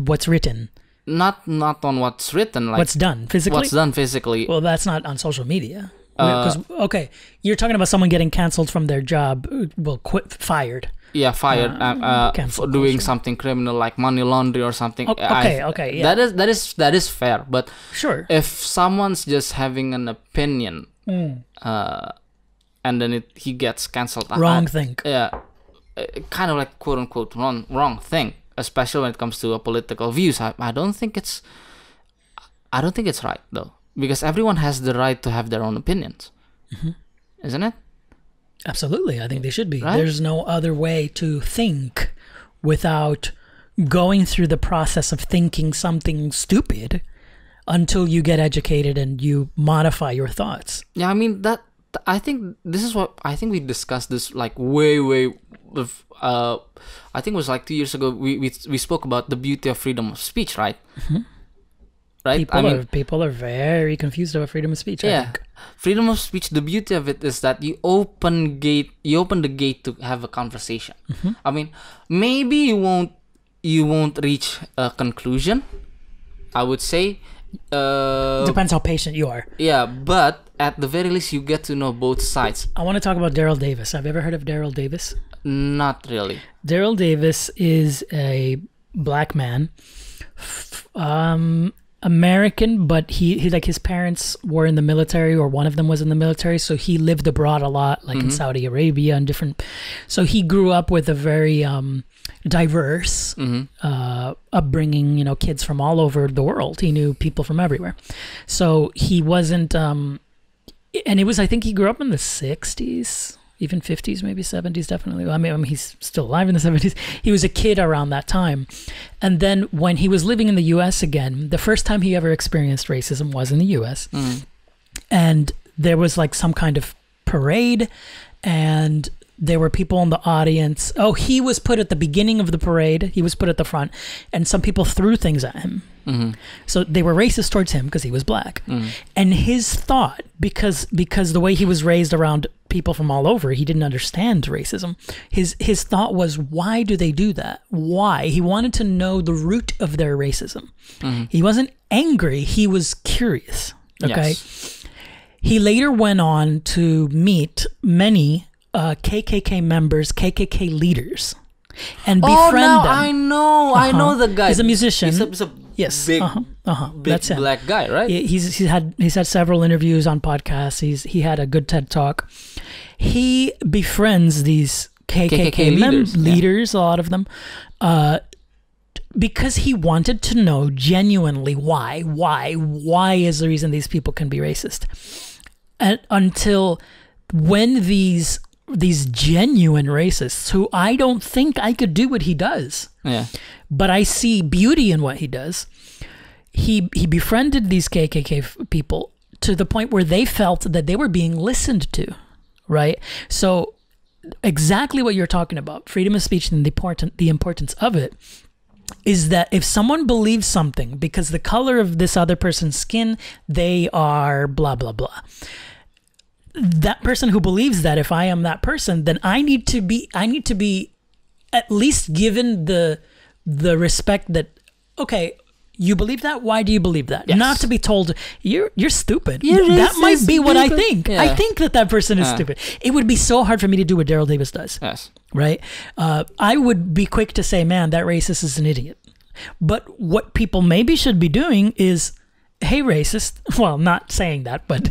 C: what's written?
D: Not on what's written, like
C: what's done physically.
D: What's done physically.
C: Well, that's not on social media. Okay, you're talking about someone getting canceled from their job. Well, fired.
D: Yeah, fired for doing something criminal like money laundering or something.
C: Okay, yeah.
D: That is fair, but
C: sure.
D: If someone's just having an opinion, and then he gets canceled.
C: Wrong thing.
D: Yeah, kind of like quote unquote wrong thing, especially when it comes to political views. I don't think it's right though, because everyone has the right to have their own opinions, isn't it?
C: Absolutely, I think they should be.
D: Right?
C: There's no other way to think without going through the process of thinking something stupid until you get educated and you modify your thoughts.
D: Yeah, I mean that. I think this is what I think we discussed this like way. I think it was like 2 years ago. We spoke about the beauty of freedom of speech, right? Right.
C: People are very confused about freedom of speech.
D: Yeah,
C: I think.
D: Freedom of speech. The beauty of it is that you open the gate to have a conversation. I mean, maybe you won't reach a conclusion, I would say.
C: Depends how patient you are.
D: Yeah, but at the very least, you get to know both sides.
C: I want to talk about Daryl Davis. Have you ever heard of Daryl Davis?
D: Not really.
C: Daryl Davis is a black man, American, but he like his parents were in the military, or one of them was in the military, so he lived abroad a lot, like in Saudi Arabia and different. So he grew up with a very diverse upbringing. You know, kids from all over the world. He knew people from everywhere. So he wasn't, and it was, I think he grew up in the 60s. even 50s, maybe 70s, definitely. I mean, he's still alive in the 70s. He was a kid around that time. And then when he was living in the US again, the first time he ever experienced racism was in the US. And there was like some kind of parade, and there were people in the audience. Oh, he was put at the beginning of the parade. He was put at the front, and some people threw things at him. So they were racist towards him because he was black. And his thought, because the way he was raised around people from all over, he didn't understand racism. His thought was, why do they do that? Why? He wanted to know the root of their racism. He wasn't angry. He was curious. Okay. Yes. He later went on to meet many KKK members, KKK leaders, and befriend them.
D: I know the guy.
C: He's a musician.
D: He's a
C: yes,
D: big, big
C: that's him.
D: black guy, right?
C: He's had several interviews on podcasts. He had a good TED talk. He befriends these KKK leaders, a lot of them, because he wanted to know genuinely why is the reason these people can be racist. And until when these genuine racists, who I don't think I could do what he does, but I see beauty in what he does, he befriended these KKK people to the point where they felt that they were being listened to, right? So exactly what you're talking about, freedom of speech and the importance of it, is that if someone believes something because the color of this other person's skin, they are blah, blah, blah. That person who believes that, if I am that person, then I need to be at least given the respect that, okay, you believe that? Why do you believe that? Yes. Not to be told, you're stupid. That might be what I think. Yeah. I think that person is stupid. It would be so hard for me to do what Daryl Davis does. Yes. Right? I would be quick to say, man, that racist is an idiot. But what people maybe should be doing is, hey, racist. Well, not saying that, but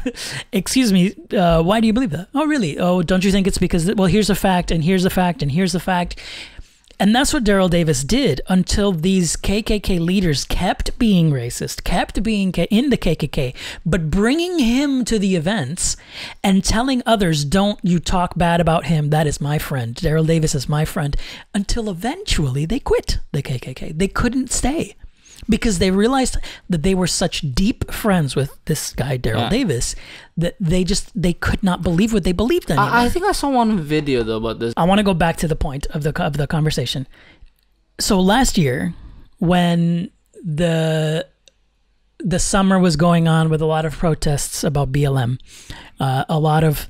C: excuse me, why do you believe that? Oh, really? Oh, don't you think it's because, well, here's a fact, and here's a fact, and here's a fact. And that's what Daryl Davis did until these KKK leaders kept being racist, kept being in the KKK, but bringing him to the events and telling others, don't you talk bad about him. That is my friend. Daryl Davis is my friend. Until eventually they quit the KKK. They couldn't stay because they realized that they were such deep friends with this guy, Daryl Davis, that they could not believe what they believed anymore.
D: I think I saw one video though about this.
C: I want to go back to the point of the conversation. So last year, when the summer was going on with a lot of protests about BLM, a lot of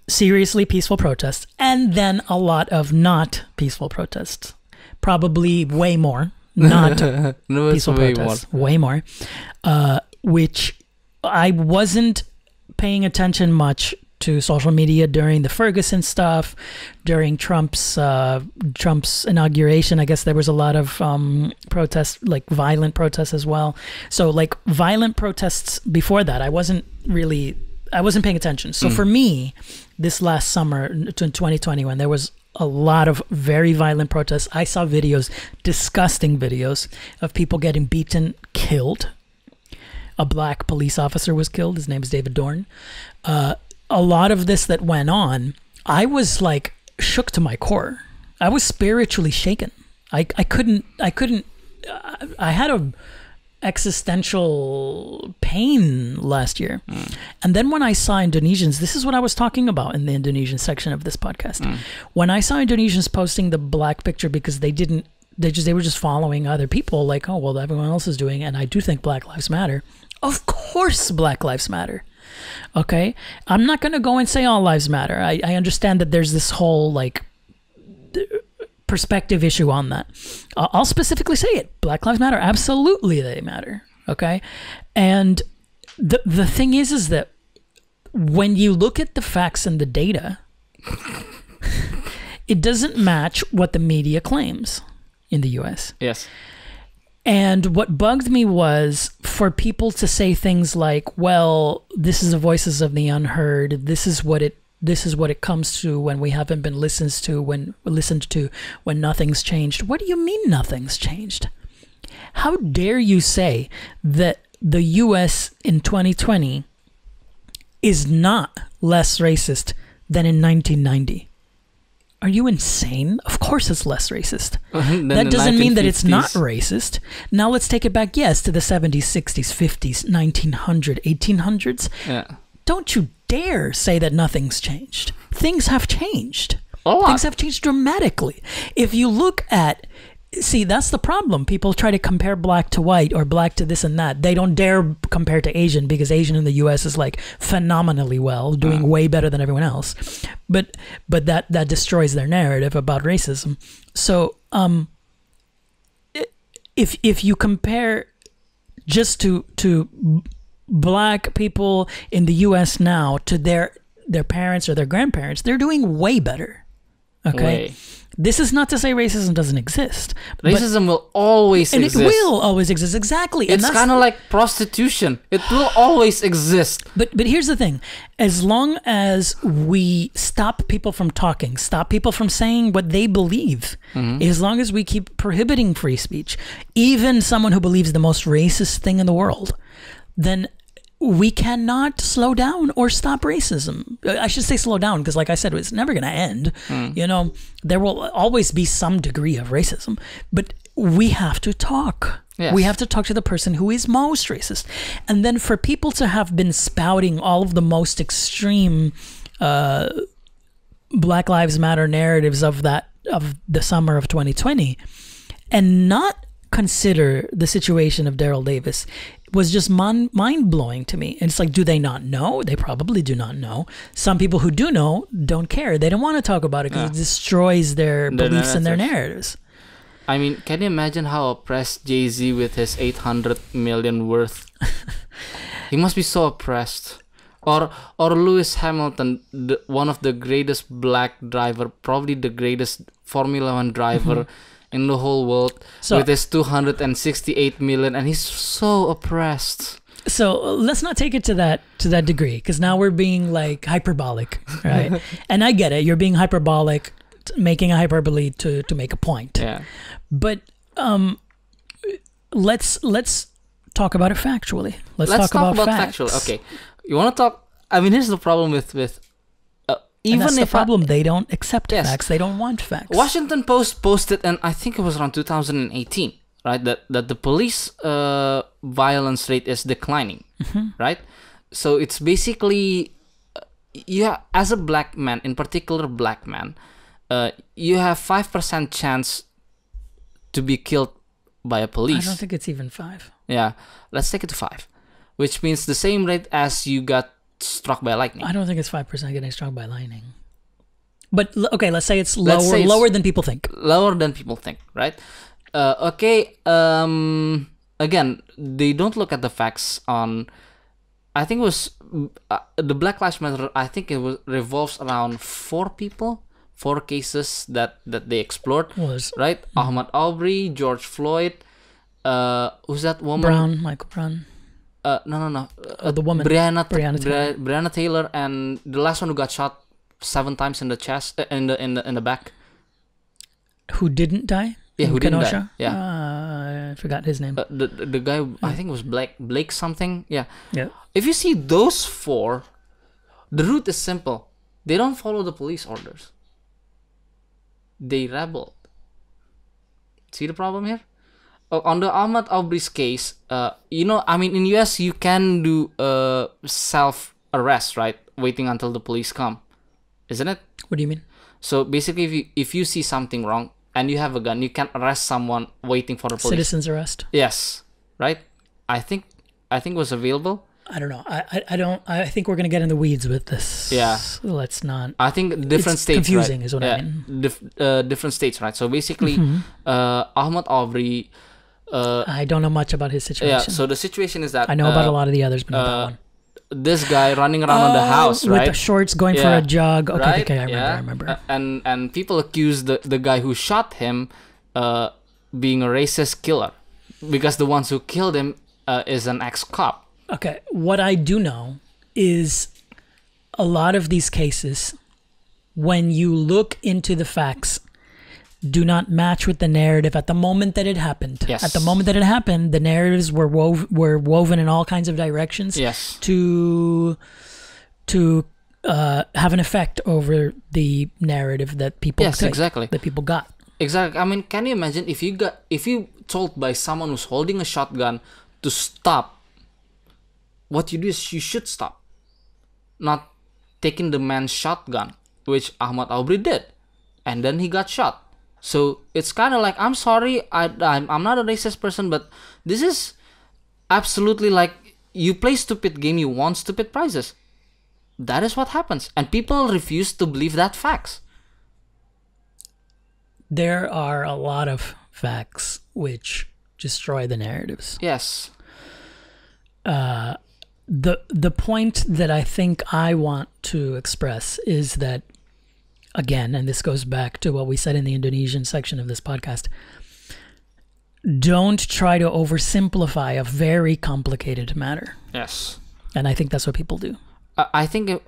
C: seriously peaceful protests, and then a lot of not peaceful protests, probably way more. Not peaceful protests, way more, which I wasn't paying attention much to social media during the Ferguson stuff, during Trump's inauguration. I guess there was a lot of protests, like violent protests as well. So like violent protests before that, I wasn't paying attention. So for me, this last summer, in 2020, when there was a lot of very violent protests, I saw videos, disgusting videos of people getting beaten, killed. A black police officer was killed. His name is David Dorn. A lot of this that went on, I was like shook to my core. I was spiritually shaken. I had a existential pain last year. And then when I saw Indonesians, this is what I was talking about in the Indonesian section of this podcast. When I saw Indonesians posting the black picture because they were just following other people, like, oh, well, everyone else is doing it, and I do think Black Lives Matter. Of course Black Lives Matter. Okay? I'm not going to go and say all lives matter. I understand that there's this whole like perspective issue on that. I'll specifically say it. Black Lives Matter. Absolutely they matter. Okay? And the thing is that when you look at the facts and the data, it doesn't match what the media claims in the US.
D: Yes.
C: And what bugged me was for people to say things like, well, this is the voices of the unheard. This is what it comes to when we haven't been listened to when nothing's changed. What do you mean nothing's changed? How dare you say that the US in 2020 is not less racist than in 1990. Are you insane? Of course it's less racist. That doesn't mean that it's not racist. Now let's take it back, yes, to the 70s, 60s, 50s, 1900, 1800s.
D: Yeah.
C: Don't you dare say that nothing's changed. Things have changed.
D: A lot.
C: Things have changed dramatically. If you look at, see, that's the problem. People try to compare black to white or black to this and that. They don't dare compare to Asian because Asian in the US is like phenomenally well, doing way better than everyone else. But that destroys their narrative about racism. So if you compare just to black people in the US now to their parents or their grandparents, they're doing way better. Okay?
D: Way.
C: This is not to say racism doesn't exist.
D: Racism will always exist.
C: And it will always exist, exactly.
D: It's kind of like prostitution. It will always exist.
C: But here's the thing. As long as we stop people from talking, stop people from saying what they believe, as long as we keep prohibiting free speech, even someone who believes the most racist thing in the world, then we cannot slow down or stop racism. I should say slow down because, like I said, it's never going to end. You know, there will always be some degree of racism, but we have to talk.
D: Yes.
C: We have to talk to the person who is most racist. And then for people to have been spouting all of the most extreme Black Lives Matter narratives of the summer of 2020 and not consider the situation of Daryl Davis was just mind-blowing to me. And it's like, do they not know? They probably do not know. Some people who do know don't care. They don't want to talk about it because it destroys their beliefs and their narratives.
D: I mean, can you imagine how oppressed Jay-Z with his 800 million worth? He must be so oppressed. Or Lewis Hamilton, one of the greatest black driver, probably the greatest Formula One driver in the whole world, with his 268 million, and he's so oppressed.
C: So let's not take it to that degree, because now we're being like hyperbolic, right? And I get it, you're being hyperbolic, making a hyperbole to make a point.
D: Yeah.
C: But let's talk about it factually. Let's talk about facts.
D: Factual. Okay, you want to talk? I mean, here's the problem with even
C: and that's
D: if
C: the problem, they don't accept facts. They don't want facts.
D: Washington Post posted, and I think it was around 2018, right? That the police violence rate is declining, right? So it's basically, as a black man, in particular black man, you have 5% chance to be killed by a police.
C: I don't think it's even 5.
D: Yeah, let's take it to 5, which means the same rate as you got struck by lightning.
C: I don't think it's 5% getting struck by lightning. But okay, let's say it's lower than people think.
D: Lower than people think, right? Okay. Again, they don't look at the facts on. I think it was the Black Lives Matter. I think it revolves around 4 cases that they explored. Right? Ahmaud Arbery, George Floyd. Who's that woman?
C: Michael Brown.
D: No.
C: The woman.
D: Breonna Taylor, and the last one who got shot 7 times in the chest, in the back.
C: Who didn't die?
D: Yeah, who didn't die?
C: Yeah. I forgot his name.
D: The guy, I think it was Blake something. Yeah.
C: Yeah.
D: If you see those 4, the route is simple. They don't follow the police orders. They rebelled. See the problem here? On the Ahmaud Arbery's case, I mean, in US you can do self-arrest, right? Waiting until the police come, isn't it?
C: What do you mean?
D: So basically, if you see something wrong and you have a gun, you can arrest someone waiting for the police.
C: Citizen's arrest.
D: Yes, right. I think it was available.
C: I don't know. I think we're gonna get in the weeds with this.
D: Yeah.
C: Let's not.
D: I think different states.
C: Confusing,
D: right?
C: is what I mean.
D: Different states, right? So basically, Ahmaud Arbery.
C: I don't know much about his situation.
D: Yeah, so the situation is that
C: I know about a lot of the others, but not that one.
D: This guy running around on the house, right?
C: With the shorts, going for a jog. Okay,
D: right?
C: I remember.
D: And people accuse the guy who shot him being a racist killer because the ones who killed him is an ex-cop.
C: Okay, what I do know is a lot of these cases, when you look into the facts, do not match with the narrative at the moment that it happened.
D: Yes.
C: At the moment that it happened, the narratives were woven in all kinds of directions.
D: Yes.
C: To have an effect over the narrative that people
D: Yes, exactly.
C: that people got.
D: Exactly. I mean, can you imagine if you told by someone who's holding a shotgun to stop, what you do is you should stop, not taking the man's shotgun, which Ahmad Aubry did, and then he got shot. So it's kind of like, I'm sorry, I'm not a racist person, but this is absolutely like, you play stupid game, you want stupid prizes. That is what happens, and people refuse to believe that facts.
C: There are a lot of facts which destroy the narratives.
D: Yes.
C: The point that I think I want to express is that, again, and this goes back to what we said in the Indonesian section of this podcast, don't try to oversimplify a very complicated matter.
D: Yes.
C: And I think that's what people do.
D: I think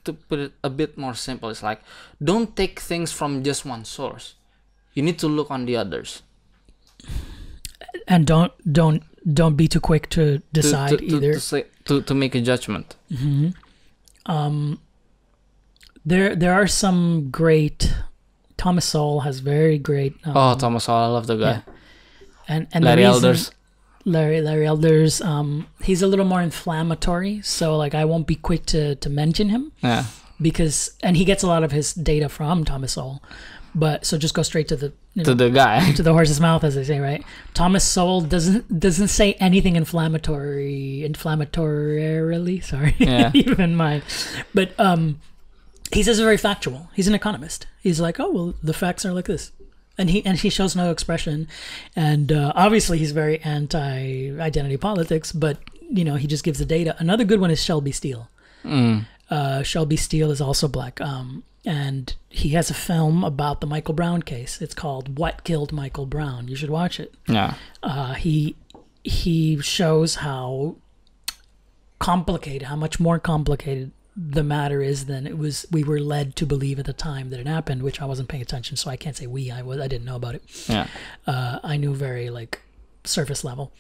D: to put it a bit more simple, it's like, don't take things from just one source. You need to look on the others.
C: And don't be too quick to decide either.
D: To make a judgment.
C: Mm-hmm. There are some great. Thomas Sowell has very great.
D: Thomas Sowell, I love the guy.
C: Yeah. And
D: Larry
C: the reason,
D: Elders.
C: Larry Elders. He's a little more inflammatory, so like I won't be quick to mention him.
D: Yeah.
C: And he gets a lot of his data from Thomas Sowell. But so just go straight to the
D: the guy,
C: to the horse's mouth, as they say, right? Thomas Sowell doesn't say anything inflammatorily. Sorry,
D: Yeah.
C: even mine. But he says very factual. He's an economist. He's like, oh well, the facts are like this, and he shows no expression, and obviously he's very anti-identity politics. But he just gives the data. Another good one is Shelby Steele. Shelby Steele is also black. And he has a film about the Michael Brown case. It's called What Killed Michael Brown. You should watch it.
D: Yeah.
C: He shows how much more complicated the matter is than we were led to believe at the time that it happened, which I wasn't paying attention, so I can't say I didn't know about it.
D: Yeah.
C: I knew very surface level.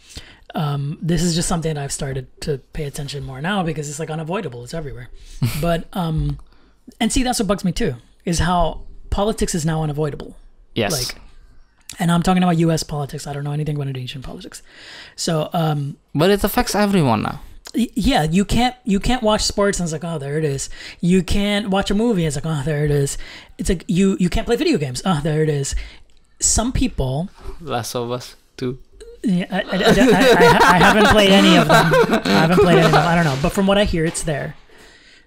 C: This is just something that I've started to pay attention more now because it's unavoidable. It's everywhere. But and see, that's what bugs me too, is how politics is now unavoidable.
D: Yes.
C: And I'm talking about U.S. politics. I don't know anything about Indonesian politics. So,
D: but it affects everyone now.
C: Yeah, you can't watch sports and it's like, oh, there it is. You can't watch a movie. It's like, oh, there it is. It's like you can't play video games. Oh, there it is. Some people.
D: Last of Us 2.
C: Yeah, I haven't played any of them. I don't know, but from what I hear, it's there.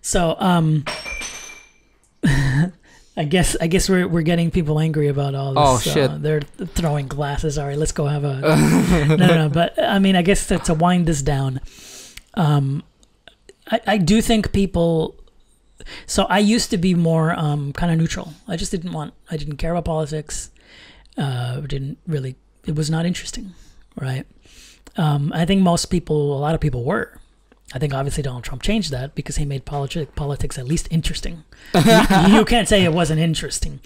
C: So, I guess we're getting people angry about all this.
D: Oh shit!
C: They're throwing glasses. All right, let's go have a no. But I mean, I guess to wind this down, I do think people. So I used to be more kind of neutral. I didn't care about politics. It was not interesting, right? I think a lot of people were. I think obviously Donald Trump changed that because he made politics at least interesting. You can't say it wasn't interesting.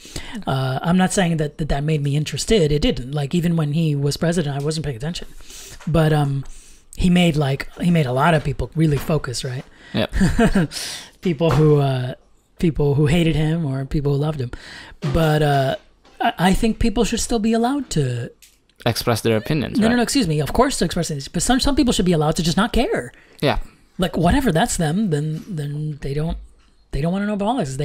C: I'm not saying that made me interested. It didn't. Even when he was president, I wasn't paying attention. But he made a lot of people really focus, right?
D: Yep.
C: people who hated him or people who loved him. But I think people should still be allowed to
D: express their opinions.
C: No, excuse me. Of course to express it, but some people should be allowed to just not care.
D: Yeah.
C: Whatever, that's them. Then they don't want to know about politics.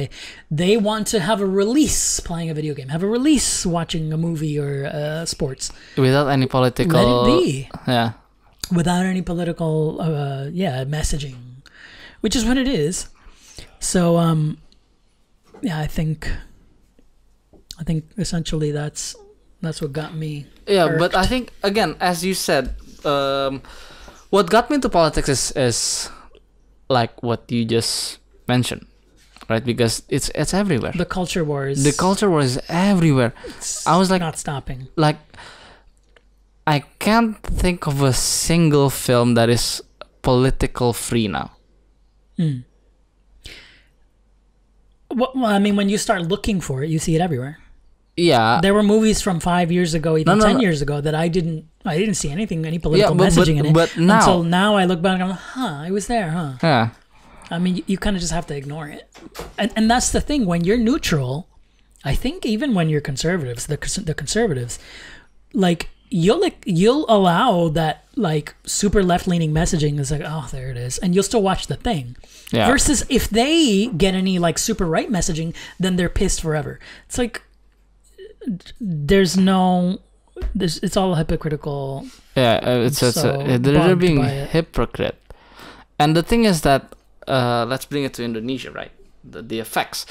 C: They want to have a release playing a video game, have a release watching a movie or sports
D: without any political.
C: Let it be.
D: Yeah.
C: Without any political messaging, which is what it is. So I think essentially that's what got me.
D: Yeah,
C: irked.
D: But I think again, as you said, what got me into politics is like what you just mentioned, right? Because it's everywhere.
C: The culture wars.
D: The culture war is everywhere. I was like
C: not stopping.
D: I can't think of a single film that is political free now.
C: Well, I mean, when you start looking for it, you see it everywhere.
D: Yeah.
C: There were movies from 5 years ago, even 10 years ago, that I didn't see any political messaging in it.
D: But now,
C: until now, I look back and I'm like, I was there, huh?
D: Yeah.
C: I mean, you kind of just have to ignore it. And that's the thing. When you're neutral, I think even when you're conservatives, the conservatives, like you'll allow that like super left-leaning messaging is like, oh, there it is, and you'll still watch the thing.
D: Yeah.
C: Versus if they get any like super right messaging, then they're pissed forever. It's like it's all hypocritical.
D: Yeah, they're
C: bugged
D: being
C: by it.
D: hypocrite. And the thing is that let's bring it to Indonesia, right? The effects.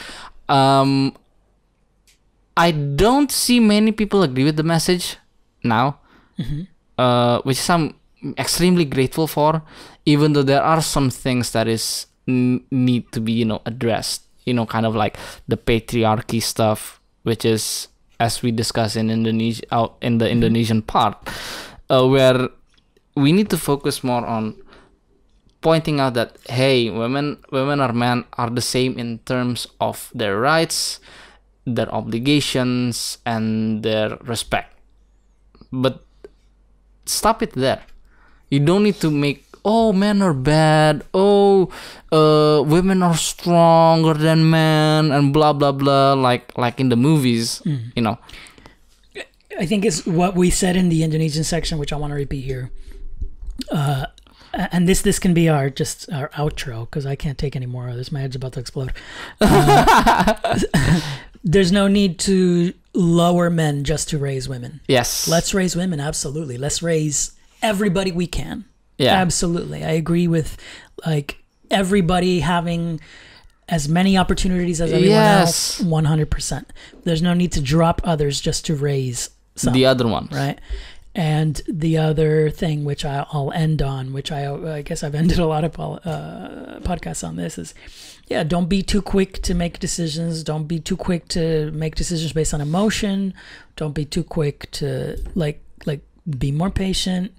D: I don't see many people agree with the message now, which I'm extremely grateful for. Even though there are some things that is need to be addressed. Kind of like the patriarchy stuff, which is, as we discussed in Indonesia, in the Indonesian part, where we need to focus more on pointing out that, hey, women or men are the same in terms of their rights, their obligations, and their respect. But stop it there. You don't need to make, oh, men are bad, oh, women are stronger than men, and blah blah blah, like in the movies.
C: I think it's what we said in the Indonesian section, which I want to repeat here. And this can be our outro, because I can't take any more of this. My head's about to explode. There's no need to lower men just to raise women.
D: Yes.
C: Let's raise women, absolutely. Let's raise everybody we can.
D: Yeah.
C: Absolutely. I agree with like everybody having as many opportunities as everyone else. 100%. There's no need to drop others just to raise some.
D: The other one.
C: Right. And the other thing, which I'll end on, which I guess I've ended a lot of podcasts on this, is, don't be too quick to make decisions. Don't be too quick to make decisions based on emotion. Don't be too quick to like be more patient.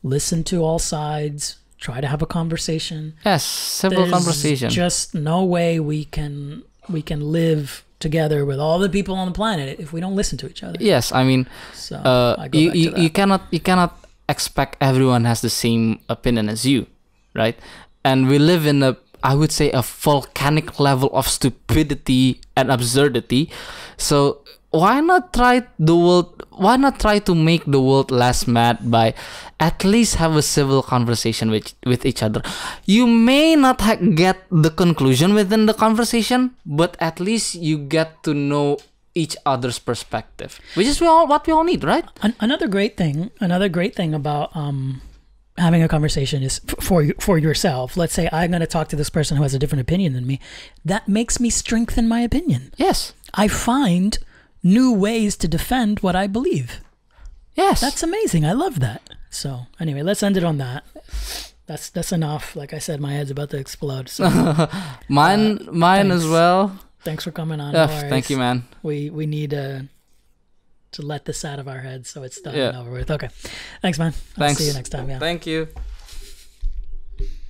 C: Listen to all sides. Try to have a conversation.
D: Yes, civil conversation.
C: Just no way we can live together with all the people on the planet if we don't listen to each other.
D: Yes, I mean,
C: so I go back to that.
D: you cannot expect everyone has the same opinion as you, right? And we live in I would say a volcanic level of stupidity and absurdity. So why not try to make the world less mad by at least have a civil conversation with each other? You may not get the conclusion within the conversation, but at least you get to know each other's perspective, which is what we all need, right?
C: Another great thing about having a conversation is for yourself. Let's say I'm going to talk to this person who has a different opinion than me. That makes me strengthen my opinion.
D: Yes.
C: I find new ways to defend what I believe.
D: Yes.
C: That's amazing. I love that. So anyway, let's end it on that. That's enough. Like I said, my head's about to explode. So,
D: mine as well.
C: Thanks for coming on.
D: Yeah, thank you, man.
C: We need to let this out of our heads so it's done and over with. Okay. Thanks, man. I'll see you next time. Yeah.
D: Thank you.